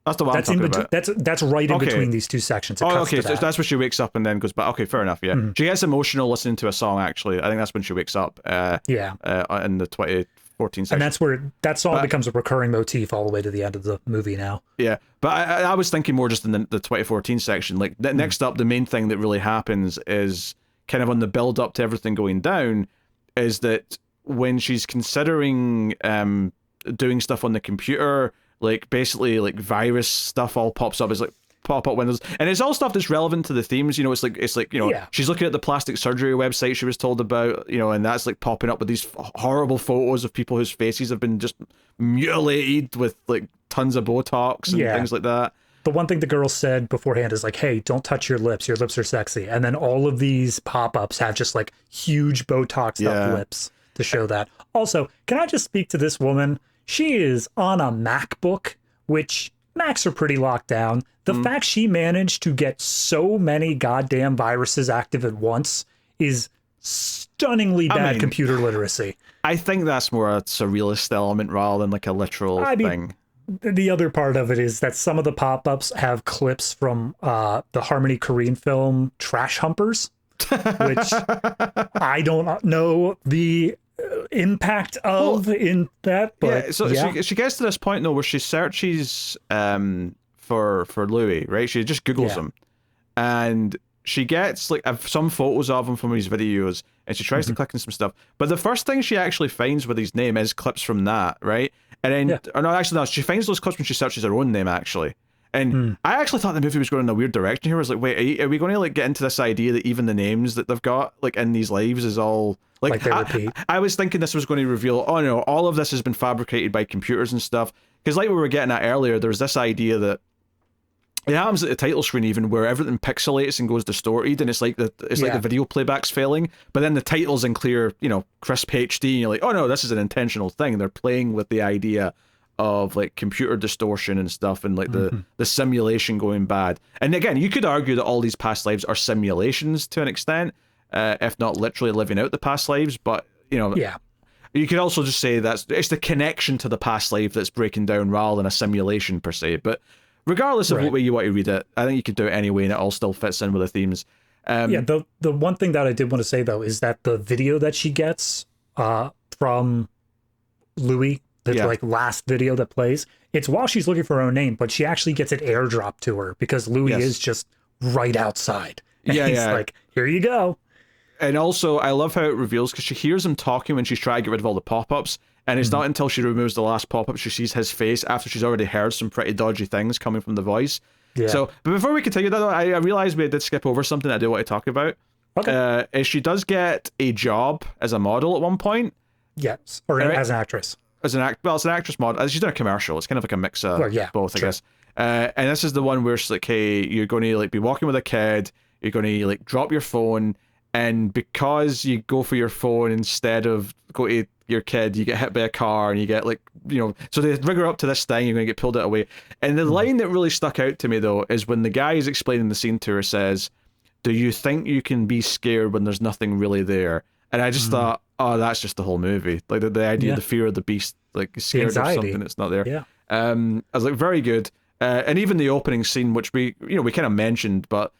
That's the one I'm talking about. That's right in between these two sections. Okay, so that's where she wakes up and then goes back. Okay, fair enough, yeah. She gets emotional listening to a song, actually. I think that's when she wakes up. In the 2014 section. And that's where that song becomes a recurring motif all the way to the end of the movie now. Yeah, but I was thinking more just in the 2014 section. Like, next up, the main thing that really happens is kind of on the build-up to everything going down, is that when she's considering doing stuff on the computer... Like, basically, like, virus stuff all pops up as, like, pop-up windows. And it's all stuff that's relevant to the themes, you know, it's like you know, she's looking at the plastic surgery website she was told about, you know, and that's, like, popping up with these horrible photos of people whose faces have been just mutilated with, like, tons of Botox and things like that. The one thing the girl said beforehand is, like, hey, don't touch your lips are sexy. And then all of these pop-ups have just, like, huge Botoxed up lips to show that. Also, can I just speak to this woman? She is on a MacBook, which Macs are pretty locked down. The fact she managed to get so many goddamn viruses active at once is stunningly bad computer literacy. I think that's more a surrealist element rather than like a literal thing. The other part of it is that some of the pop-ups have clips from the Harmony Korine film Trash Humpers, which I don't know the impact of in that, but she gets to this point though where she searches for Louis, right? She just Googles him, and she gets like some photos of him from his videos, and she tries to click on some stuff. But the first thing she actually finds with his name is clips from that, right? And then, or no, actually no, she finds those clips when she searches her own name actually. And I actually thought the movie was going in a weird direction here. I was like, wait, are we going to like get into this idea that even the names that they've got like in these lives is all like they repeat? I was thinking this was going to reveal, oh no, all of this has been fabricated by computers and stuff. Because like we were getting at earlier, there was this idea that it happens at the title screen even where everything pixelates and goes distorted, and it's like the video playback's failing, but then the title's in clear, you know, crisp HD, and you're like, oh no, this is an intentional thing. They're playing with the idea of like computer distortion and stuff, and like the simulation going bad. And again, you could argue that all these past lives are simulations to an extent, if not literally living out the past lives. But Yeah. you could also just say that's it's the connection to the past life that's breaking down rather than a simulation per se. But regardless of what way you want to read it, I think you could do it anyway, and it all still fits in with the themes. The one thing that I did want to say though is that the video that she gets from Louis, the like last video that plays, it's while she's looking for her own name, but she actually gets it airdropped to her because Louis is just right outside. And he's like, here you go. And also, I love how it reveals, because she hears him talking when she's trying to get rid of all the pop-ups, and it's not until she removes the last pop-up she sees his face after she's already heard some pretty dodgy things coming from the voice. Yeah. So, but before we continue that, I realized we did skip over something I do want to talk about. Okay. Is she does get a job as a model at one point. Yes, or as an actress. As an it's an actress model. She's doing a commercial. It's kind of like a mix of both, I guess. And this is the one where she's like, hey, you're going to like be walking with a kid, you're going to like drop your phone, and because you go for your phone instead of go to your kid, you get hit by a car and you get like, so they rig her up to this thing, you're going to get pulled out away. And the line that really stuck out to me though is when the guy is explaining the scene to her says, do you think you can be scared when there's nothing really there? And I just thought, oh, that's just the whole movie. Like the idea of the fear of the beast, like scared of something that's not there. Yeah. I was like, very good. And even the opening scene, which we kind of mentioned, but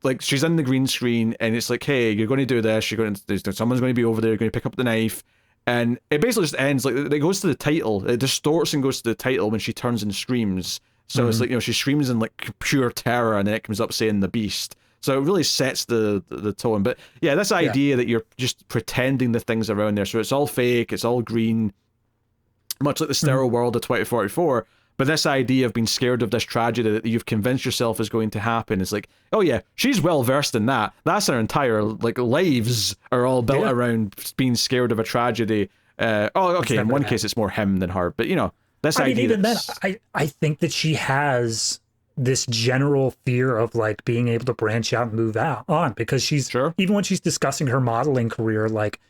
like she's in the green screen and it's like, hey, you're going to do this, someone's going to be over there, you're going to pick up the knife, and it basically just ends like it goes to the title, it distorts and goes to the title when she turns and screams. So it's like, she screams in like pure terror, and then it comes up saying the beast. So it really sets the tone. But yeah, this idea that you're just pretending the things around there, so it's all fake, it's all green, much like the sterile world of 2044. But this idea of being scared of this tragedy that you've convinced yourself is going to happen is like, oh yeah, she's well versed in that. That's her entire like lives are all built around being scared of a tragedy. In one case it's more him than her, but this idea. Even then, I think that she has this general fear of like being able to branch out and move on, because she's even when she's discussing her modeling career, like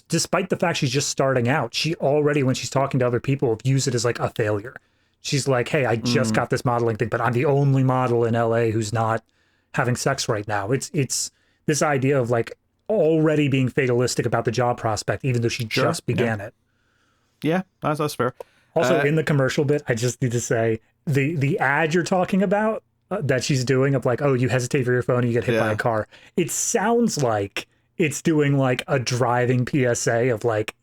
despite the fact she's just starting out, she already, when she's talking to other people, views it as like a failure. She's like, hey, I just got this modeling thing, but I'm the only model in LA who's not having sex right now. It's this idea of like already being fatalistic about the job prospect, even though she just began it. Yeah, that's fair. Also, in the commercial bit, I just need to say the ad you're talking about that she's doing of like, oh, you hesitate for your phone and you get hit by a car. It sounds like it's doing like a driving PSA of like,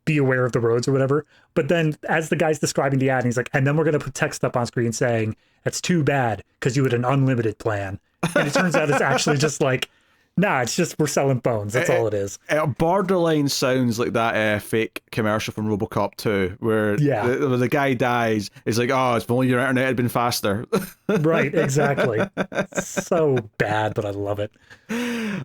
be aware of the roads or whatever. But then as the guy's describing the ad, he's like, and then we're going to put text up on screen saying, that's too bad because you had an unlimited plan. And it turns out it's actually just like, nah, it's just we're selling phones. That's all it is. It borderline sounds like that fake commercial from RoboCop 2 where the guy dies. It's like, oh, if only your internet had been faster. Right, exactly. So bad, but I love it.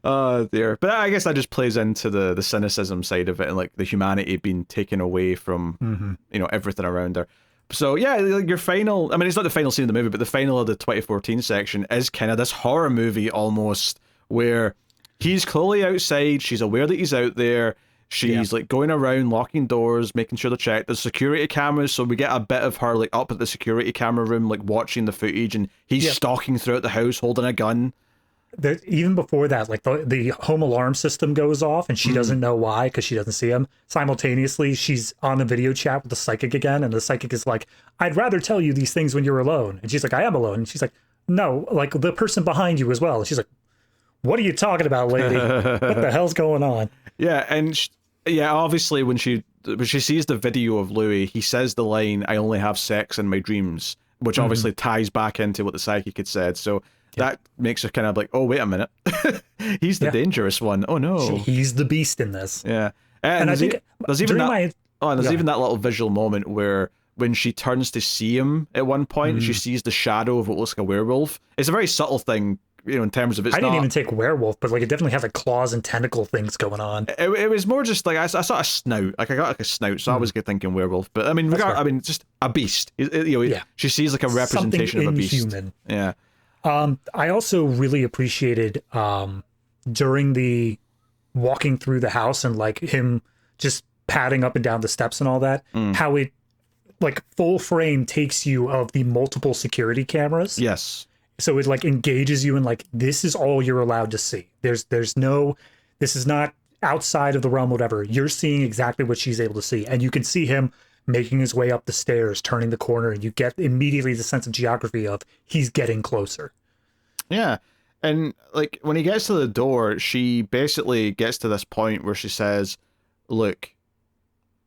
Oh dear. But I guess that just plays into the cynicism side of it and like the humanity being taken away from everything around her. So yeah, like your final, I mean, it's not the final scene of the movie, but the final of the 2014 section is kind of this horror movie almost, where he's clearly outside, she's aware that he's out there, she's like going around locking doors, making sure they're checked, there's security cameras, so we get a bit of her like up at the security camera room like watching the footage, and he's stalking throughout the house holding a gun. Even before that, like the home alarm system goes off and she doesn't know why because she doesn't see him. Simultaneously, she's on a video chat with the psychic again, and the psychic is like, I'd rather tell you these things when you're alone. And she's like, I am alone. And she's like, no, like the person behind you as well. And she's like, what are you talking about, lady? What the hell's going on? Yeah, and obviously when she sees the video of Louis, he says the line, I only have sex in my dreams, which obviously ties back into what the psychic had said. So that makes her kind of like, oh, wait a minute. He's the dangerous one. Oh, no. He's the beast in this. Yeah. And I think there's even that little visual moment where when she turns to see him at one point, she sees the shadow of what looks like a werewolf. It's a very subtle thing, in terms of I didn't even take werewolf, but like it definitely has like claws and tentacle things going on. It was more just like I saw a snout, like I got like a snout, so I was thinking werewolf. But I mean, just a beast. She sees like a representation of a beast. Inhuman. Yeah. I also really appreciated during the walking through the house and like him just padding up and down the steps and all that, how like full frame takes you of the multiple security cameras. Yes. So it like engages you in like, this is all you're allowed to see. There's no, this is not outside of the realm, whatever. You're seeing exactly what she's able to see. And you can see him making his way up the stairs, turning the corner, and you get immediately the sense of geography of he's getting closer. Yeah. And like when he gets to the door, she basically gets to this point where she says, look,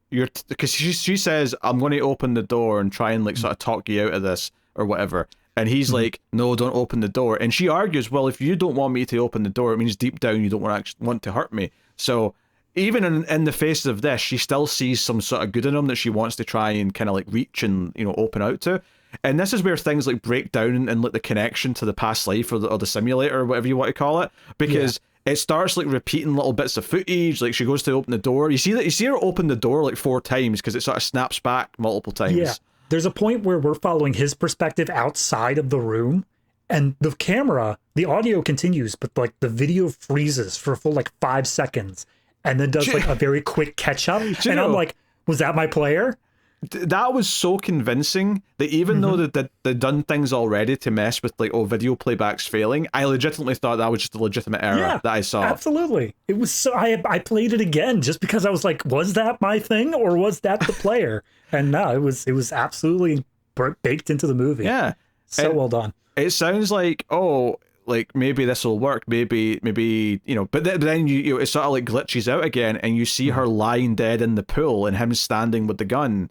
because she says, I'm going to open the door and try and like sort of talk you out of this or whatever. And he's like, no, don't open the door. And she argues, well, if you don't want me to open the door, it means deep down you don't want to hurt me. So even in the face of this, she still sees some sort of good in him that she wants to try and kind of like reach and, you know, open out to. And this is where things like break down and like the connection to the past life or the simulator or whatever you want to call it, because it starts like repeating little bits of footage. Like she goes to open the door. You see her open the door like 4 times because it sort of snaps back multiple times. Yeah. There's a point where we're following his perspective outside of the room, and the camera, the audio continues, but like the video freezes for a full like 5 seconds and then does like a very quick catch up. And I'm like, was that my player? That was so convincing that even though they'd done things already to mess with like, video playback's failing, I legitimately thought that was just a legitimate error that I saw. Absolutely. It was so I played it again just because I was like, was that my thing or was that the player? And no, it was absolutely baked into the movie. Yeah. So well done. It sounds like, like maybe this will work, maybe you know, but then you it sort of like glitches out again, and you see her lying dead in the pool and him standing with the gun.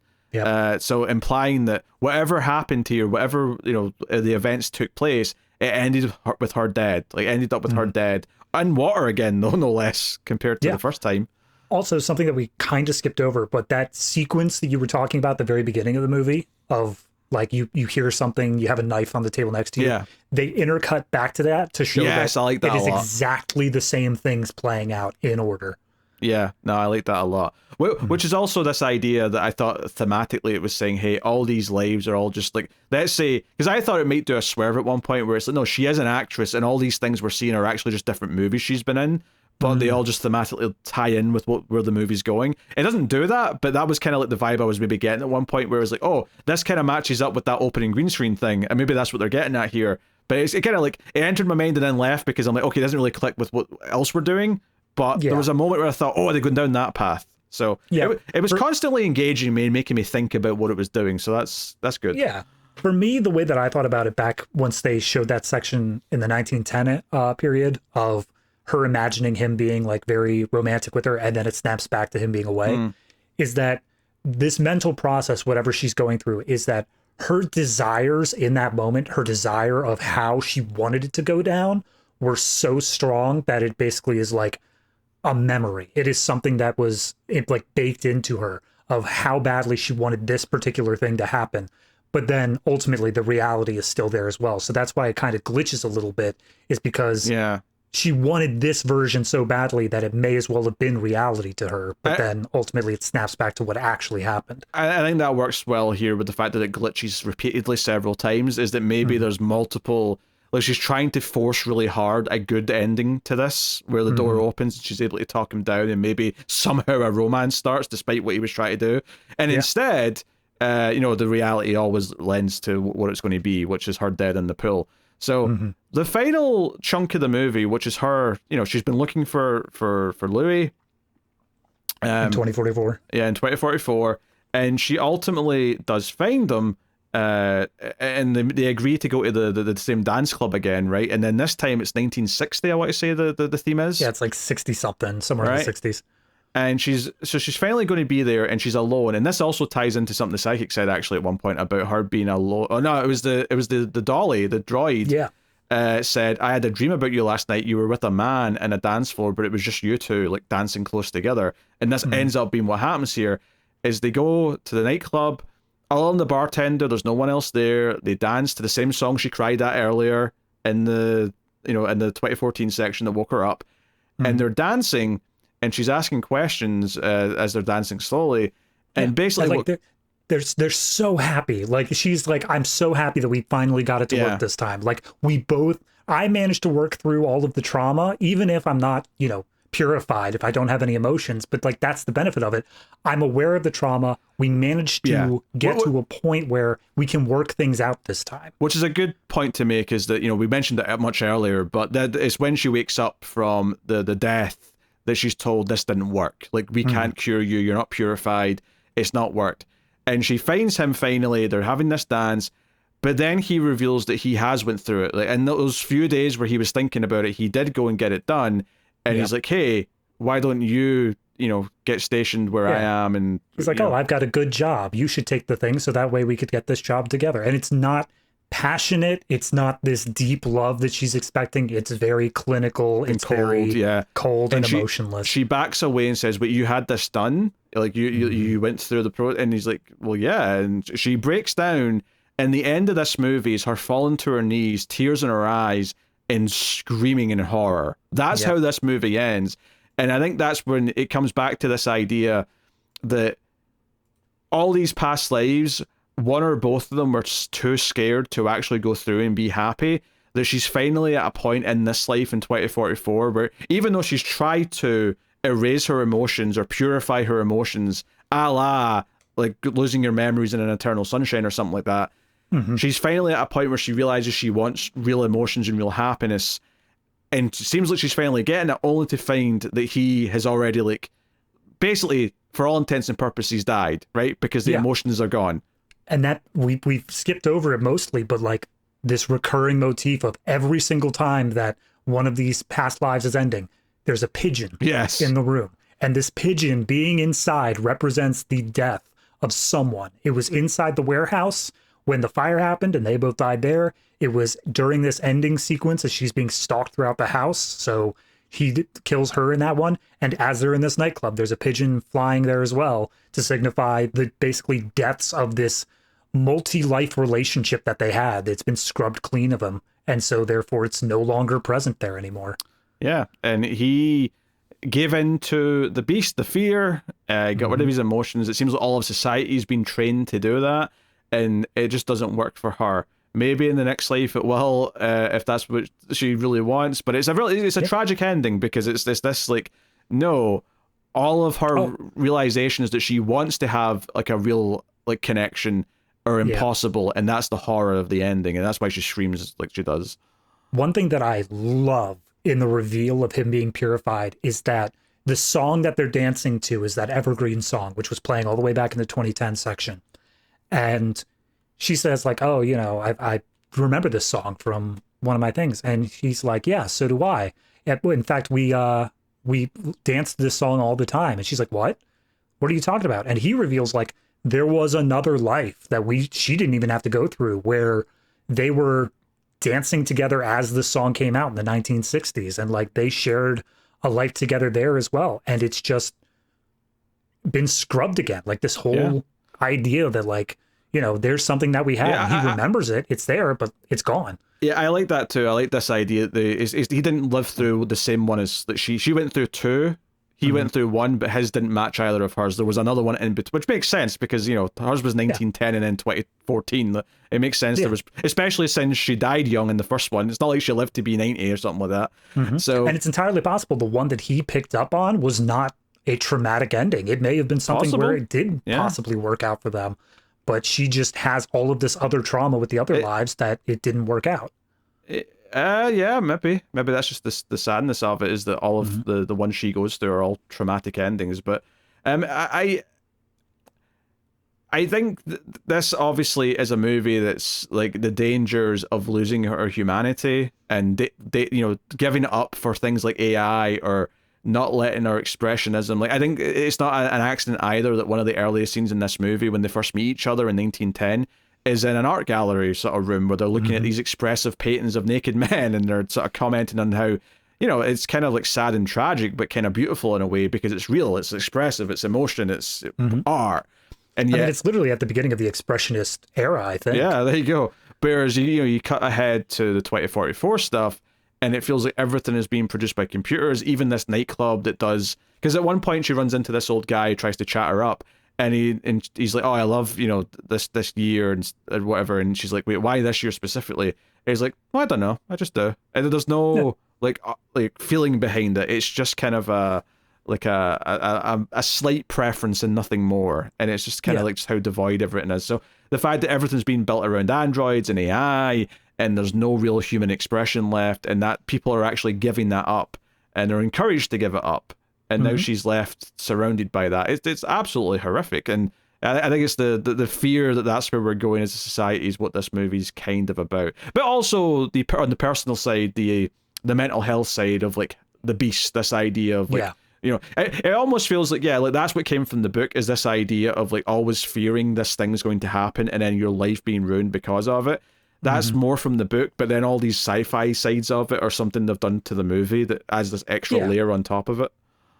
So implying that whatever happened to her, whatever, you know, the events took place, it ended with her dead. Like ended up with her dead in water again, no less, compared to the first time. Also, something that we kind of skipped over, but that sequence that you were talking about at the very beginning of the movie of like you hear something, you have a knife on the table next to you. They intercut back to that to show that I like that it is exactly the same things playing out in order. Yeah, no, I like that a lot. Which is also this idea that I thought thematically it was saying, hey, all these lives are all just like, let's say, because I thought it might do a swerve at one point where it's like, no, she is an actress and all these things we're seeing are actually just different movies she's been in, but they all just thematically tie in with where the movie's going. It doesn't do that, but that was kind of like the vibe I was maybe getting at one point where it was like, oh, this kind of matches up with that opening green screen thing, and maybe that's what they're getting at here. But it kind of like, it entered my mind and then left because I'm like, okay, it doesn't really click with what else we're doing. But there was a moment where I thought, oh, they're going down that path. So it was constantly engaging me and making me think about what it was doing. So that's good. Yeah. For me, the way that I thought about it back once they showed that section in the 1910 period of her imagining him being like very romantic with her, and then it snaps back to him being away, is that this mental process, whatever she's going through, is that her desires in that moment, her desire of how she wanted it to go down, were so strong that it basically is like a memory. It is something that was like baked into her of how badly she wanted this particular thing to happen. But then ultimately the reality is still there as well. So that's why it kind of glitches a little bit, is because she wanted this version so badly that it may as well have been reality to her. But then ultimately it snaps back to what actually happened. I think that works well here with the fact that it glitches repeatedly several times, is that maybe there's multiple, like she's trying to force really hard a good ending to this, where the door opens and she's able to talk him down and maybe somehow a romance starts despite what he was trying to do. And instead, you know, the reality always lends to what it's going to be, which is her dead in the pool. So the final chunk of the movie, which is her, you know, she's been looking for Louis. In 2044. Yeah, in 2044. And she ultimately does find him. And they agree to go to the same dance club again, right? And then this time it's 1960, I want to say the theme is. Yeah, it's like 60 something, somewhere in the 60s. And she's finally going to be there, and she's alone. And this also ties into something the psychic said actually at one point about her being alone. Oh no, it was the dolly, the droid. Yeah. Said, I had a dream about you last night. You were with a man in a dance floor, but it was just you two, like dancing close together. And this ends up being what happens here. Is they go to the nightclub. Other than the bartender, there's no one else there. They dance to the same song she cried at earlier in the 2014 section that woke her up. And they're dancing, and she's asking questions as they're dancing slowly. And basically, like they're so happy. Like she's like, I'm so happy that we finally got it to work this time. Like I managed to work through all of the trauma, even if I'm not, you know, purified, if I don't have any emotions, but like that's the benefit of it. I'm aware of the trauma. We managed to get to a point where we can work things out this time. Which is a good point to make, is that, we mentioned it much earlier, but that it's when she wakes up from the death that she's told this didn't work. Like, we can't cure you. You're not purified. It's not worked. And she finds him finally. They're having this dance. But then he reveals that he has went through it. Like, in those few days where he was thinking about it, he did go and get it done. And he's like, hey, why don't you, get stationed where I am? And he's like, I've got a good job. You should take the thing so that way we could get this job together. And it's not passionate. It's not this deep love that she's expecting. It's very clinical. It's cold, very cold and emotionless. She backs away and says, but you had this done? Like, you went through the pro. And he's like, well, yeah. And she breaks down. And the end of this movie is her falling to her knees, tears in her eyes, and screaming in horror. That's how this movie ends. And I think that's when it comes back to this idea that all these past lives, one or both of them were too scared to actually go through and be happy, that she's finally at a point in this life in 2044 where, even though she's tried to erase her emotions or purify her emotions, a la like losing your memories in an Eternal Sunshine or something like that, she's finally at a point where she realizes she wants real emotions and real happiness, and it seems like she's finally getting it, only to find that he has already, like, basically, for all intents and purposes, died, right? Because the emotions are gone. And that we've skipped over it mostly, but like this recurring motif of every single time that one of these past lives is ending, there's a pigeon in the room. And this pigeon being inside represents the death of someone. It was inside the warehouse when the fire happened and they both died there. It was during this ending sequence as she's being stalked throughout the house. So he kills her in that one. And as they're in this nightclub, there's a pigeon flying there as well to signify the basically deaths of this multi-life relationship that they had. It's been scrubbed clean of them. And so therefore it's no longer present there anymore. Yeah. And he gave in to the beast, the fear, got rid of his emotions. It seems like all of society's been trained to do that. And it just doesn't work for her. Maybe in the next life it will, if that's what she really wants. But it's a tragic ending, because it's this like, no, all of her realizations that she wants to have like a real like connection are impossible, and that's the horror of the ending, and that's why she screams like she does. One thing that I love in the reveal of him being purified is that the song that they're dancing to is that evergreen song, which was playing all the way back in the 2010 section. And she says like, oh, I remember this song from one of my things. And he's like, yeah, so do I. In fact, we danced this song all the time. And she's like, what are you talking about? And he reveals like there was another life that she didn't even have to go through, where they were dancing together as the song came out in the 1960s. And like they shared a life together there as well. And it's just been scrubbed again. Like this whole idea that like, there's something that we have. He remembers it. It's there, but it's gone. Yeah, I like that too. I like this idea that he didn't live through the same one as that she went through two. He went through one, but his didn't match either of hers. There was another one in between, which makes sense because, hers was 1910 and then 2014. It makes sense. There was, especially since she died young in the first one. It's not like she lived to be 90 or something like that. So, and it's entirely possible the one that he picked up on was not a traumatic ending. It may have been something where it did possibly work out for them, but she just has all of this other trauma with the other lives that it didn't work out. Maybe that's just the sadness of it, is that all of the ones she goes through are all traumatic endings. But I think this obviously is a movie that's like the dangers of losing her humanity and giving it up for things like AI or not letting our expressionism. Like, I think it's not an accident either that one of the earliest scenes in this movie, when they first meet each other in 1910, is in an art gallery sort of room where they're looking at these expressive paintings of naked men, and they're sort of commenting on how, it's kind of like sad and tragic, but kind of beautiful in a way, because it's real, it's expressive, it's emotion, it's art. And yet, it's literally at the beginning of the Expressionist era, I think. Yeah, there you go. Whereas, you cut ahead to the 2044 stuff, and it feels like everything is being produced by computers, even this nightclub that does, because at one point she runs into this old guy who tries to chat her up, and he's like, oh, I love, this year and whatever. And she's like, wait, why this year specifically? And he's like, well, I don't know. I just do. And there's no like feeling behind it. It's just kind of a slight preference and nothing more, and it's just kind of like just how devoid everything is. So the fact that everything's been built around androids and AI, and there's no real human expression left, and that people are actually giving that up, and they're encouraged to give it up, and now she's left surrounded by that. It's absolutely horrific, and I think it's the fear that that's where we're going as a society is what this movie's kind of about. But also on the personal side, the mental health side of like the beast, this idea of like, you know, it almost feels like, like that's what came from the book, is this idea of like always fearing this thing's going to happen and then your life being ruined because of it. That's more from the book, but then all these sci-fi sides of it are something they've done to the movie that adds this extra layer on top of it.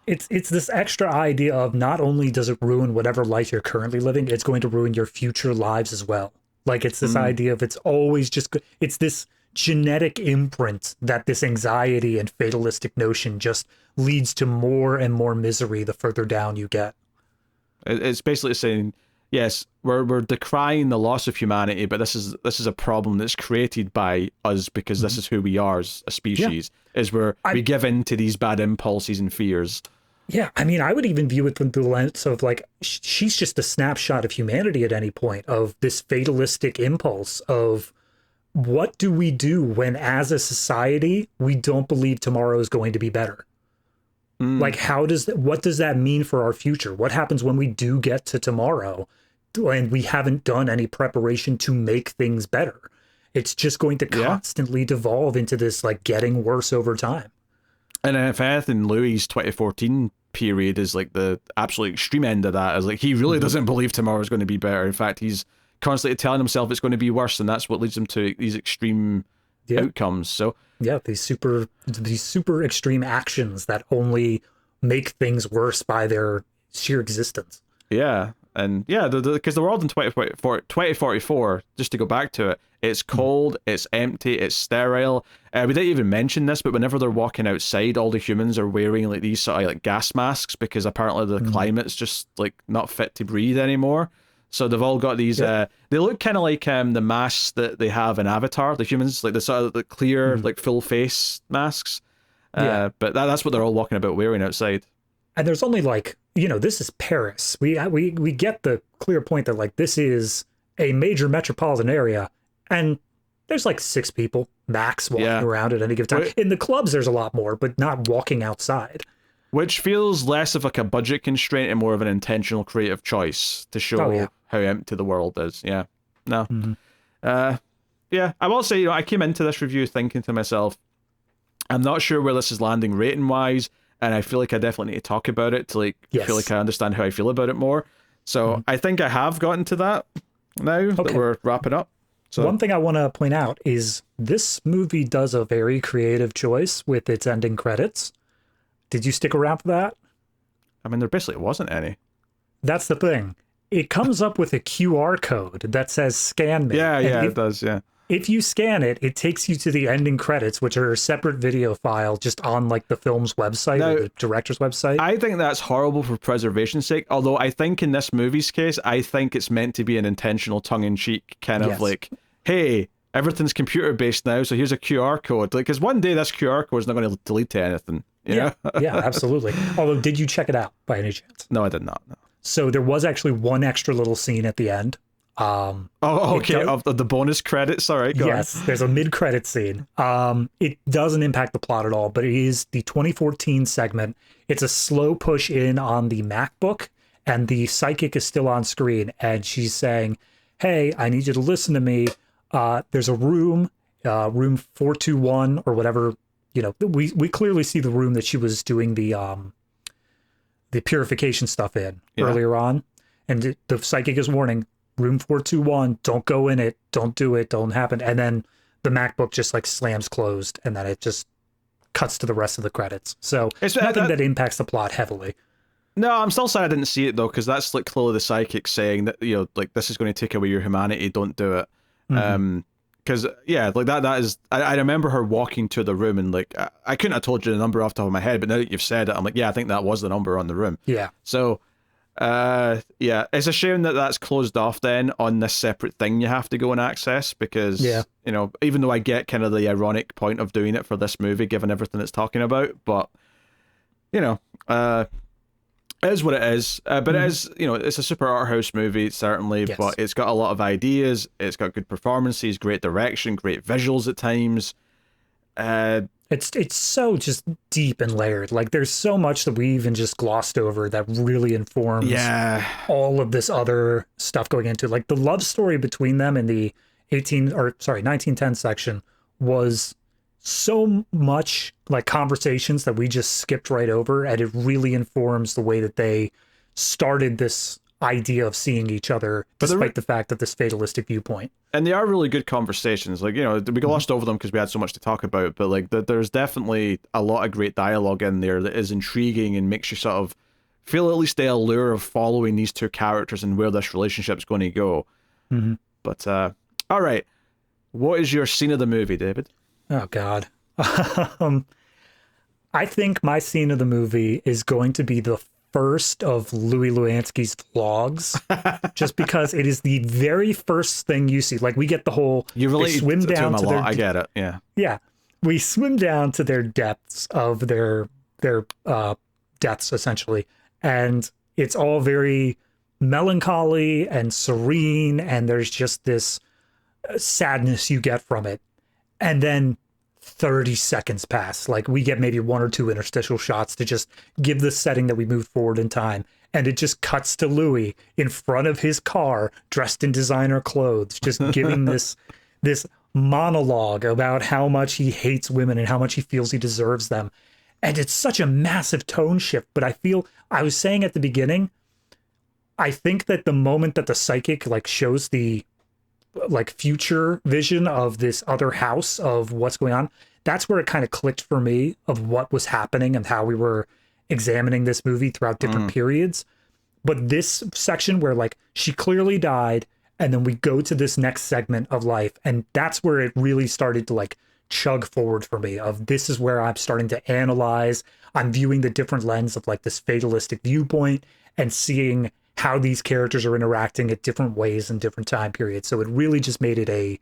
It's this extra idea of not only does it ruin whatever life you're currently living, it's going to ruin your future lives as well. Like it's this idea of it's always just, it's this genetic imprint that this anxiety and fatalistic notion just leads to more and more misery the further down you get. It's basically saying, yes, we're decrying the loss of humanity, but this is a problem that's created by us because this is who we are as a species, is we give in to these bad impulses and fears. Yeah, I mean, I would even view it from the lens of like, she's just a snapshot of humanity at any point, of this fatalistic impulse of what do we do when as a society, we don't believe tomorrow is going to be better? Like, what does that mean for our future? What happens when we do get to tomorrow and we haven't done any preparation to make things better? It's just going to constantly devolve into this like getting worse over time. And if anything, Louis' 2014 period is like the absolute extreme end of that. Is like he really doesn't believe tomorrow is going to be better. In fact, he's constantly telling himself it's going to be worse, and that's what leads him to these extreme outcomes. So these super extreme actions that only make things worse by their sheer existence. Yeah. And because the world in 2044, just to go back to it, it's cold, it's empty, it's sterile. We didn't even mention this, but whenever they're walking outside, all the humans are wearing like these sort of like gas masks because apparently the climate's just like not fit to breathe anymore. So they've all got these. They look kind of like the masks that they have in Avatar. The humans, like the sort of the clear, like full face masks. But that's what they're all walking about wearing outside. And there's only like, this is Paris. We get the clear point that like this is a major metropolitan area, and there's like 6 people max walking around at any given time. In the clubs, there's a lot more, but not walking outside. Which feels less of like a budget constraint and more of an intentional creative choice to show how empty the world is. Yeah. No. I will say, I came into this review thinking to myself, I'm not sure where this is landing rating wise, and I feel like I definitely need to talk about it to feel like I understand how I feel about it more. So I think I have gotten to that now that we're wrapping up. So one thing I want to point out is this movie does a very creative choice with its ending credits. Did you stick around for that? I mean, there basically wasn't any. That's the thing. It comes up with a QR code that says scan me. It does, yeah. If you scan it, it takes you to the ending credits, which are a separate video file just on like the film's website or the director's website. I think that's horrible for preservation's sake, although I think in this movie's case, I think it's meant to be an intentional tongue-in-cheek kind of like, hey, everything's computer-based now, so here's a QR code. Like, because one day this QR code is not going to delete to anything. You know? Yeah, absolutely. Although, did you check it out by any chance? No, I did not. No. So there was actually one extra little scene at the end. Of the bonus credits. All right, go on. There's a mid-credit scene. It doesn't impact the plot at all, but it is the 2014 segment. It's a slow push in on the MacBook, and the psychic is still on screen, and she's saying, "Hey, I need you to listen to me. There's a room 421 or whatever." We clearly see the room that she was doing the purification stuff in earlier on, and the psychic is warning, room 421, don't go in it, don't do it, don't happen. And then the MacBook just like slams closed, and then it just cuts to the rest of the credits. So it's nothing that impacts the plot heavily. No, I'm still sad I didn't see it though, because that's like clearly the psychic saying that, like this is going to take away your humanity, don't do it. Because like that is, I remember her walking to the room, and like I couldn't have told you the number off the top of my head, but now that you've said it, I'm like, I think that was the number on the room. Yeah. So Yeah, it's a shame that that's closed off then on this separate thing you have to go and access, because, Yeah. you know, even though I get kind of the ironic point of doing it for this movie, given everything it's talking about, but, you know, it is what it is. But it is, you know, it's a super art house movie, certainly, Yes. but it's got a lot of ideas, it's got good performances, great direction, great visuals at times. It's so just deep and layered. Like, there's so much that we even just glossed over that really informs all of this other stuff going into, like, the love story between them in the 1910 section was so much like conversations that we just skipped right over, and it really informs the way that they started this idea of seeing each other, despite the fact that this fatalistic viewpoint. And they are really good conversations. Like, you know, we glossed over them because we had so much to talk about, but like there's definitely a lot of great dialogue in there that is intriguing and makes you sort of feel at least the allure of following these two characters and where this relationship's going to go. But all right, what is your scene of the movie, David? Oh God. I think my scene of the movie is going to be the first of Louis Luansky's vlogs, just because it is the very first thing you see. Like, we get the whole, You really swim down to their, I get it. Yeah. we swim down to their depths of their deaths, essentially, and it's all very melancholy and serene, and there's just this sadness you get from it. And then 30 seconds pass. Like, we get maybe one or two interstitial shots to just give the setting that we move forward in time. And it just cuts to Louis in front of his car, dressed in designer clothes, just giving this monologue about how much he hates women and how much he feels he deserves them. And it's such a massive tone shift. But I was saying at the beginning, I think that the moment that the psychic like shows the like future vision of this other house of what's going on, that's where it kind of clicked for me of what was happening and how we were examining this movie throughout different periods. But this section where like she clearly died, and then we go to this next segment of life, and that's where it really started to like chug forward for me, of this is where I'm starting to analyze. I'm viewing the different lens of like this fatalistic viewpoint and seeing how these characters are interacting at different ways in different time periods. So it really just made it a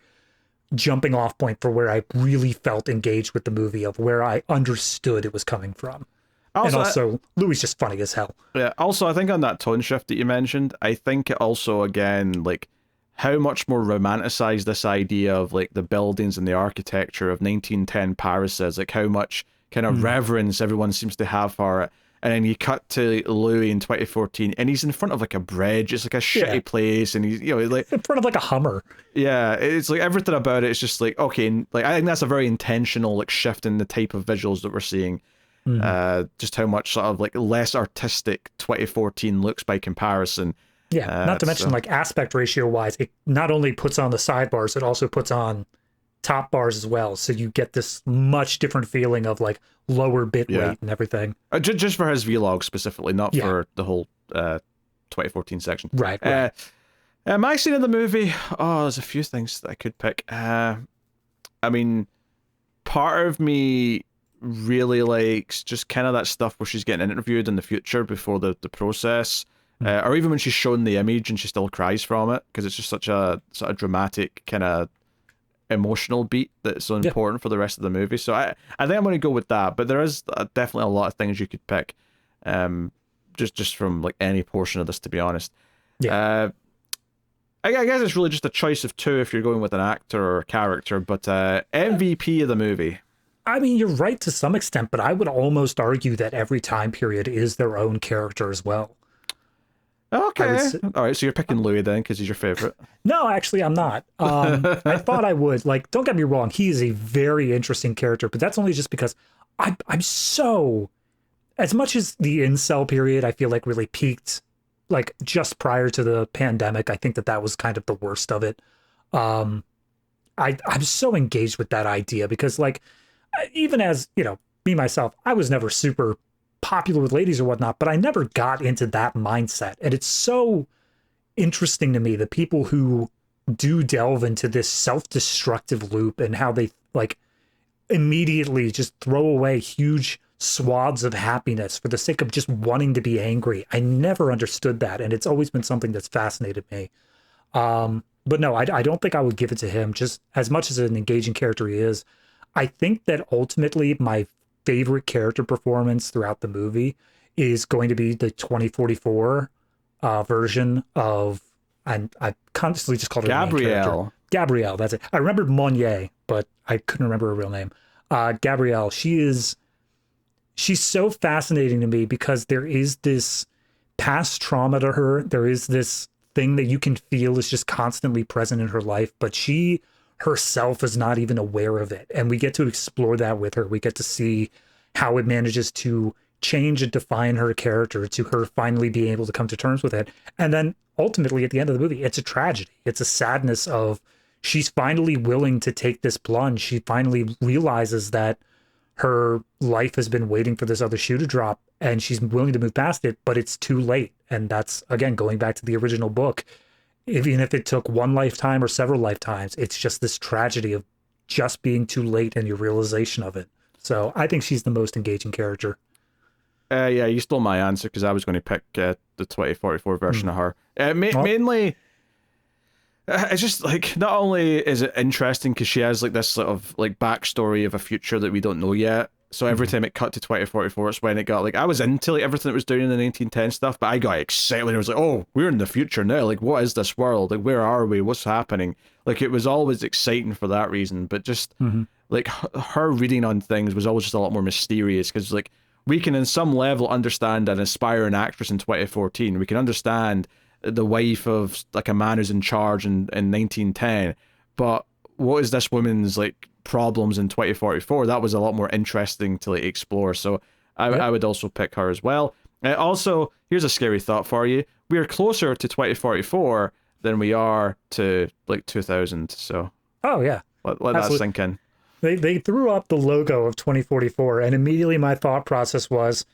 jumping off point for where I really felt engaged with the movie, of where I understood it was coming from. Also, Louis is just funny as hell. Yeah. Also, I think on that tone shift that you mentioned, I think it also, again, like how much more romanticized this idea of like the buildings and the architecture of 1910 Paris is, like how much kind of reverence everyone seems to have for it. And then you cut to Louis in 2014, and he's in front of like a bridge. It's like a shitty place, and he's, you know, like in front of like a Hummer. Yeah, it's like everything about it is just like, okay, like I think that's a very intentional like shift in the type of visuals that we're seeing. Just how much sort of like less artistic 2014 looks by comparison. Yeah, not to mention like aspect ratio wise, it not only puts on the sidebars, it also puts on top bars as well, so you get this much different feeling of like lower bit rate and everything. Just for his vlog specifically, not for the whole 2014 section. Right. My scene of the movie, there's a few things that I could pick. I mean, part of me really likes just kind of that stuff where she's getting interviewed in the future before the process, or even when she's shown the image and she still cries from it, because it's just such a sort of dramatic kind of emotional beat that's so important for the rest of the movie. So I think I'm going to go with that, but there is definitely a lot of things you could pick, just from like any portion of this, to be honest. I guess it's really just a choice of two if you're going with an actor or character, but MVP of the movie. I mean, you're right to some extent, but I would almost argue that every time period is their own character as well. Okay. All right, so you're picking Louis then because he's your favorite. No, actually, I'm not. I thought I would. Like, don't get me wrong, he is a very interesting character, but that's only just because I'm so... As much as the incel period, I feel like really peaked, like, just prior to the pandemic. I think that was kind of the worst of it. I'm so engaged with that idea because, like, even as, you know, me, myself, I was never super popular with ladies or whatnot, but I never got into that mindset. And it's so interesting to me, the people who do delve into this self-destructive loop and how they like immediately just throw away huge swaths of happiness for the sake of just wanting to be angry. I never understood that, and it's always been something that's fascinated me. But no, I don't think I would give it to him, just as much as an engaging character he is. I think that ultimately my favorite character performance throughout the movie is going to be the 2044 version of, and I constantly just called her Gabrielle. Gabrielle, that's it. I remembered Monnier, but I couldn't remember her real name. Gabrielle, she's so fascinating to me because there is this past trauma to her. There is this thing that you can feel is just constantly present in her life, but she herself is not even aware of it. And we get to explore that with her. We get to see how it manages to change and define her character, to her finally being able to come to terms with it. And then ultimately at the end of the movie, it's a tragedy. It's a sadness of she's finally willing to take this plunge. She finally realizes that her life has been waiting for this other shoe to drop, and she's willing to move past it, but it's too late. And that's, again, going back to the original book. Even if it took one lifetime or several lifetimes, it's just this tragedy of just being too late in your realization of it. So I think she's the most engaging character. Yeah, you stole my answer because I was going to pick the 2044 version of her. Mainly, it's just like, not only is it interesting because she has like this sort of like backstory of a future that we don't know yet. So every time it cut to 2044, it's when it got like, I was into like everything that was doing in the 1910 stuff, but I got excited when I was like, oh, we're in the future now. Like, what is this world? Like, where are we? What's happening? Like, it was always exciting for that reason, but just like her reading on things was always just a lot more mysterious because like we can in some level understand an aspiring actress in 2014. We can understand the wife of like a man who's in charge in 1910, but what is this woman's like problems in 2044? That was a lot more interesting to like explore. So I would also pick her as well. Also, here's a scary thought for you: we are closer to 2044 than we are to like 2000. So oh yeah, let that sink in. They threw up the logo of 2044, and immediately my thought process was,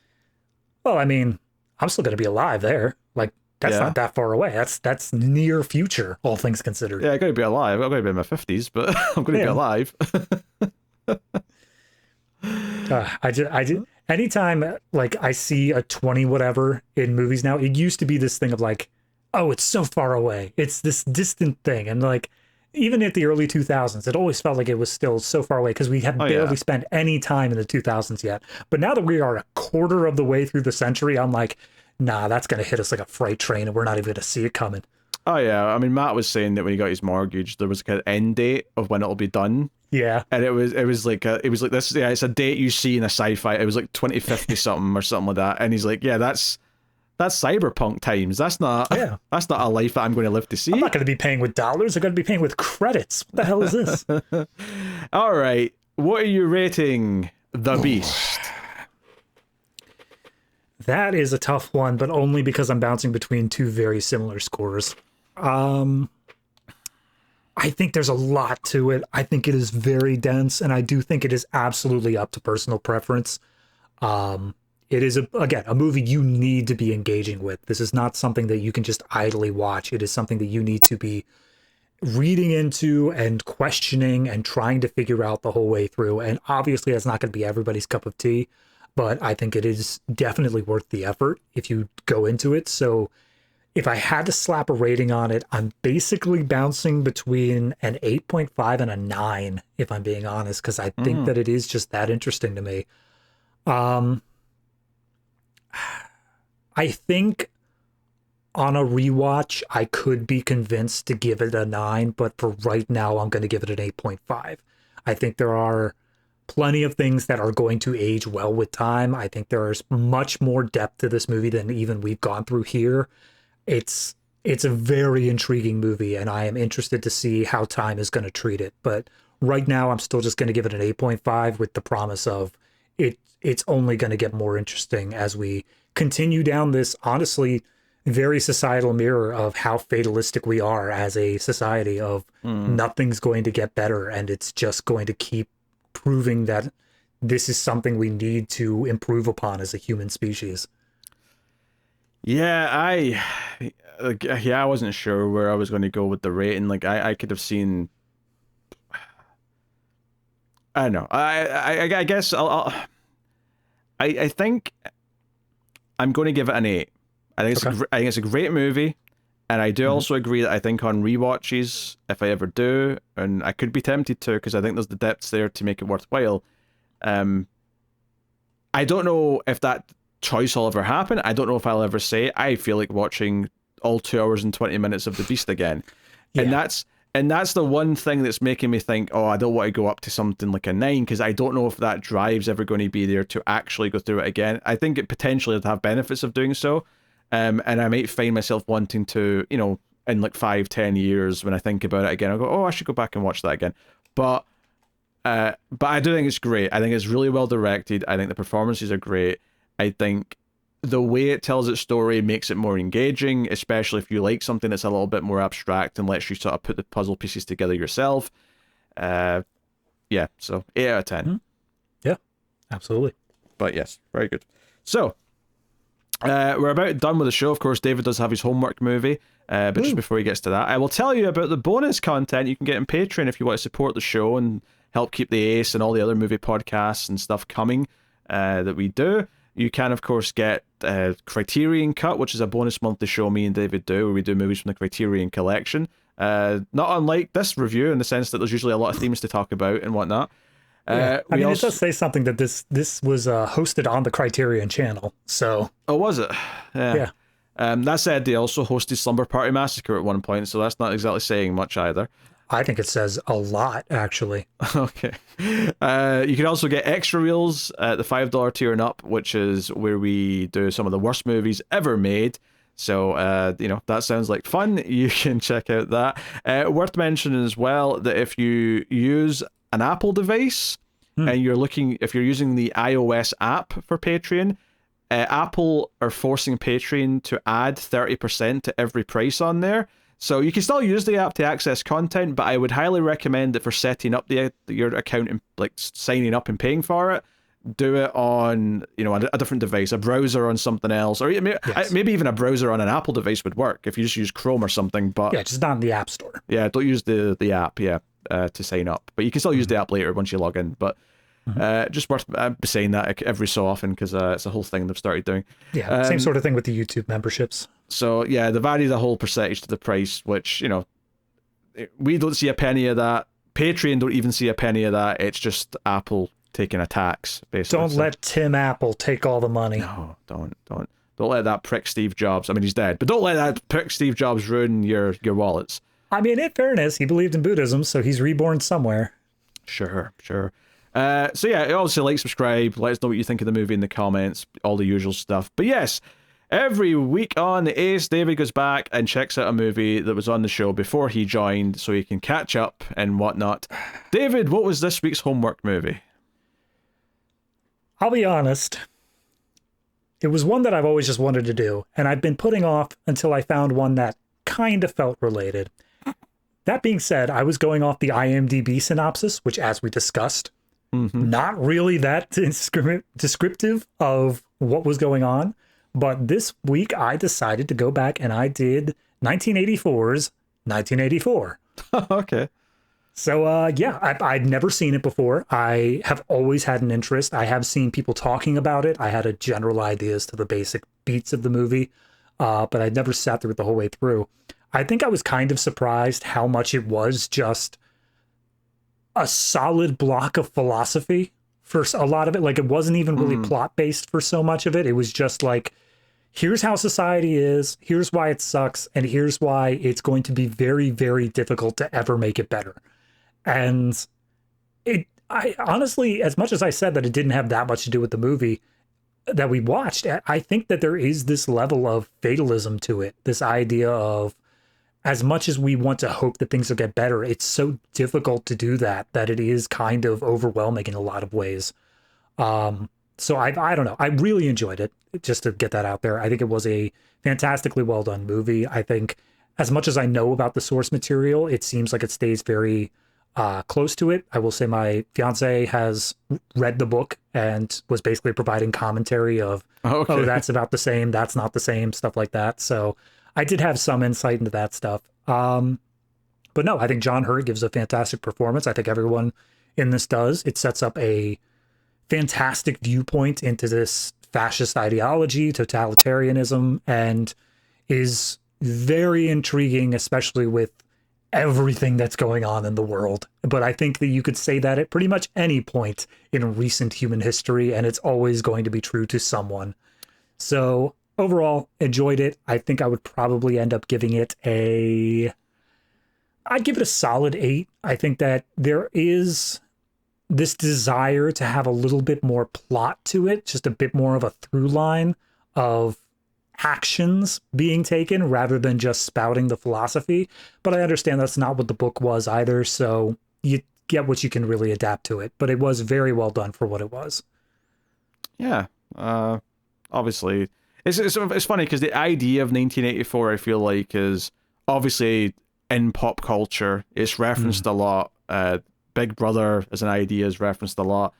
well, I mean, I'm still going to be alive there. Like, that's not that far away. That's near future, all things considered. Yeah, I got to be alive. I'm going to be in my 50s, but I'm going to be alive. Anytime like I see a 20 whatever in movies now, it used to be this thing of like, oh, it's so far away. It's this distant thing. And like, even at the early 2000s, it always felt like it was still so far away because we had barely spent any time in the 2000s yet. But now that we are a quarter of the way through the century, I'm like, nah, that's going to hit us like a freight train and we're not even going to see it coming. Oh, yeah. I mean, Matt was saying that when he got his mortgage, there was like an end date of when it'll be done. Yeah. And it was like this, yeah, it's a date you see in a sci-fi. It was like 2050 something or something like that. And he's like, yeah, that's cyberpunk times. That's not a life that I'm going to live to see. I'm not going to be paying with dollars. I'm going to be paying with credits. What the hell is this? All right. What are you rating The Beast? That is a tough one, but only because I'm bouncing between two very similar scores. I think there's a lot to it. I think it is very dense, and I do think it is absolutely up to personal preference. It is, again, a movie you need to be engaging with. This is not something that you can just idly watch. It is something that you need to be reading into and questioning and trying to figure out the whole way through. And obviously, that's not going to be everybody's cup of tea, but I think it is definitely worth the effort if you go into it. So if I had to slap a rating on it, I'm basically bouncing between an 8.5 and a 9, if I'm being honest, because I think that it is just that interesting to me. I think on a rewatch, I could be convinced to give it a 9, but for right now, I'm going to give it an 8.5. I think there are plenty of things that are going to age well with time. I think there's much more depth to this movie than even we've gone through here. It's a very intriguing movie, and I am interested to see how time is going to treat it. But right now, I'm still just going to give it an 8.5 with the promise of it's only going to get more interesting as we continue down this, honestly, very societal mirror of how fatalistic we are as a society of nothing's going to get better, and it's just going to keep proving that this is something we need to improve upon as a human species. Yeah, I wasn't sure where I was going to go with the rating. Like, I could have seen. I don't know. I guess I think I'm going to give it an 8. I think I think it's a great movie, and I do also agree that I think on rewatches, if I ever do, and I could be tempted to because I think there's the depths there to make it worthwhile. I don't know if that choice will ever happen. I don't know if I'll ever say I feel like watching all 2 hours and 20 minutes of The Beast again, and that's the one thing that's making me think, oh, I don't want to go up to something like a 9 because I don't know if that drive's ever going to be there to actually go through it again. I think it potentially would have benefits of doing so, and I might find myself wanting to, you know, in like 5-10 years when I think about it again, I'll go, oh, I should go back and watch that again. But I do think it's great. I think it's really well directed. I think the performances are great. I think the way it tells its story makes it more engaging, especially if you like something that's a little bit more abstract and lets you sort of put the puzzle pieces together yourself. Yeah, so 8 out of 10. Mm-hmm. Yeah, absolutely. But yes, very good. So, we're about done with the show. Of course, David does have his homework movie, but just before he gets to that, I will tell you about the bonus content you can get on Patreon if you want to support the show and help keep the Ace and all the other movie podcasts and stuff coming that we do. You can, of course, get Criterion Cut, which is a bonus monthly show me and David do, where we do movies from the Criterion Collection. Not unlike this review in the sense that there's usually a lot of themes to talk about and whatnot. I mean, it does say something that this was hosted on the Criterion channel, so... Oh, was it? Yeah. That said, they also hosted Slumber Party Massacre at one point, so that's not exactly saying much either. I think it says a lot, actually. Okay. You can also get extra reels at the $5 tier and up, which is where we do some of the worst movies ever made. So, you know, that sounds like fun. You can check out that. Worth mentioning as well that if you use an Apple device and if you're using the iOS app for Patreon, Apple are forcing Patreon to add 30% to every price on there. So you can still use the app to access content, but I would highly recommend that for setting up your account and like signing up and paying for it, do it on, you know, a different device, a browser on something else, or maybe even a browser on an Apple device would work if you just use Chrome or something. But yeah, just not in the App Store. Yeah, don't use the app. To sign up, but you can still use the app later once you log in. But just worth saying that every so often because it's a whole thing they've started doing. Yeah, same sort of thing with the YouTube memberships. So yeah, they've added a whole percentage to the price, which, you know, we don't see a penny of that. Patreon don't even see a penny of that. It's just Apple taking a tax, basically. Don't let Tim Apple take all the money. No, don't let that prick Steve Jobs. I mean, he's dead, but don't let that prick Steve Jobs ruin your wallets. I mean, in fairness, he believed in Buddhism, so he's reborn somewhere. Sure. So yeah, obviously like, subscribe, let us know what you think of the movie in the comments, all the usual stuff. But yes, every week on the Ace, David goes back and checks out a movie that was on the show before he joined so he can catch up and whatnot. David, what was this week's homework movie? I'll be honest. It was one that I've always just wanted to do, and I've been putting off until I found one that kind of felt related. That being said, I was going off the IMDb synopsis, which, as we discussed, not really that descriptive of what was going on. But this week, I decided to go back and I did 1984's 1984. Okay. So, yeah, I'd never seen it before. I have always had an interest. I have seen people talking about it. I had a general idea as to the basic beats of the movie, but I'd never sat through it the whole way through. I think I was kind of surprised how much it was just a solid block of philosophy for a lot of it. Like, it wasn't even really plot-based for so much of it. It was just like, here's how society is, here's why it sucks, and here's why it's going to be very, very difficult to ever make it better. And I honestly, as much as I said that it didn't have that much to do with the movie that we watched, I think that there is this level of fatalism to it, this idea of, as much as we want to hope that things will get better, it's so difficult to do that it is kind of overwhelming in a lot of ways. So I don't know. I really enjoyed it, just to get that out there. I think it was a fantastically well done movie. I think as much as I know about the source material, it seems like it stays very close to it. I will say my fiance has read the book and was basically providing commentary of, oh, that's about the same, that's not the same, stuff like that. So I did have some insight into that stuff. But no, I think John Hurt gives a fantastic performance. I think everyone in this does. It sets up a fantastic viewpoint into this fascist ideology, totalitarianism, and is very intriguing, especially with everything that's going on in the world. But I think that you could say that at pretty much any point in recent human history, and it's always going to be true to someone. So overall, enjoyed it. I think I would probably end up giving it I'd give it a solid 8. I think that there is this desire to have a little bit more plot to it, just a bit more of a through line of actions being taken rather than just spouting the philosophy. But I understand that's not what the book was either, so you get what you can really adapt to it. But it was very well done for what it was. Yeah, obviously. It's funny because the idea of 1984, I feel like, is obviously in pop culture. It's referenced a lot. Big Brother as an idea is referenced a lot.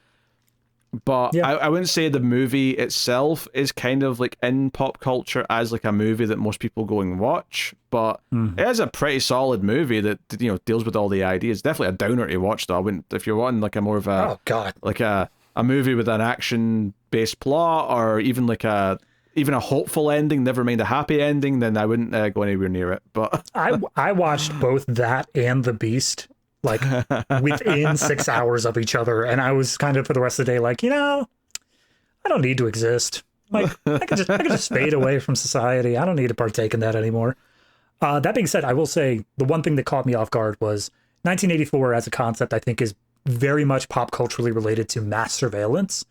But yeah. I wouldn't say the movie itself is kind of like in pop culture as like a movie that most people go and watch. But it is a pretty solid movie that, you know, deals with all the ideas. Definitely a downer to watch though. I wouldn't, if you're wanting like a more of a like a movie with an action based plot, or even like a hopeful ending, never mind a happy ending, then I wouldn't go anywhere near it. But I watched both that and The Beast like within 6 hours of each other, and I was kind of for the rest of the day like, you know, I don't need to exist. Like I could just fade away from society. I don't need to partake in that anymore. That being said, I will say the one thing that caught me off guard was 1984 as a concept. I think is very much pop culturally related to mass surveillance.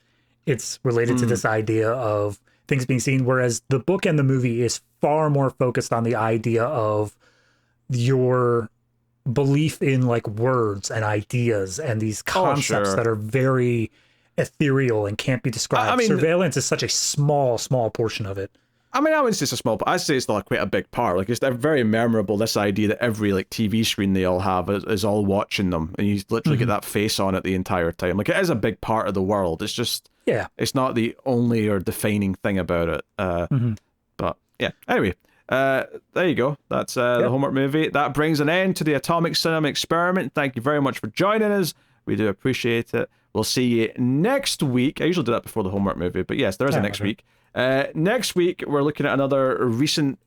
It's related to this idea of things being seen, whereas the book and the movie is far more focused on the idea of your belief in like words and ideas and these concepts that are very ethereal and can't be described. I mean, surveillance is such a small portion of it. I mean, I wouldn't say it's a small, but I'd say it's like quite a big part. Like, it's very memorable, this idea that every like TV screen they all have is all watching them, and you literally get that face on it the entire time. Like, it is a big part of the world. It's just, it's not the only or defining thing about it. But yeah, anyway, there you go. That's the homework movie. That brings an end to the Atomic Cinema Experiment. Thank you very much for joining us. We do appreciate it. We'll see you next week. I usually do that before the homework movie, but yes, there is a next week. Next week, we're looking at another recent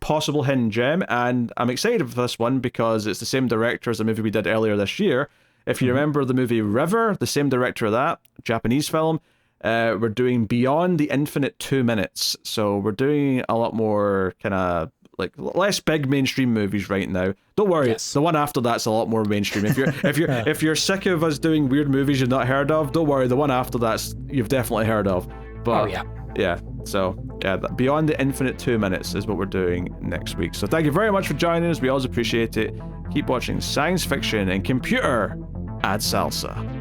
possible hidden gem, and I'm excited for this one because it's the same director as the movie we did earlier this year. If you remember the movie River, the same director of that, Japanese film, we're doing Beyond the Infinite 2 Minutes. So we're doing a lot more kind of like less big mainstream movies right now. Don't worry, the one after that's a lot more mainstream. If you're sick of us doing weird movies you've not heard of, don't worry, the one after that's you've definitely heard of. But Beyond the Infinite 2 Minutes is what we're doing next week. So thank you very much for joining us. We always appreciate it. Keep watching science fiction and computer ad salsa.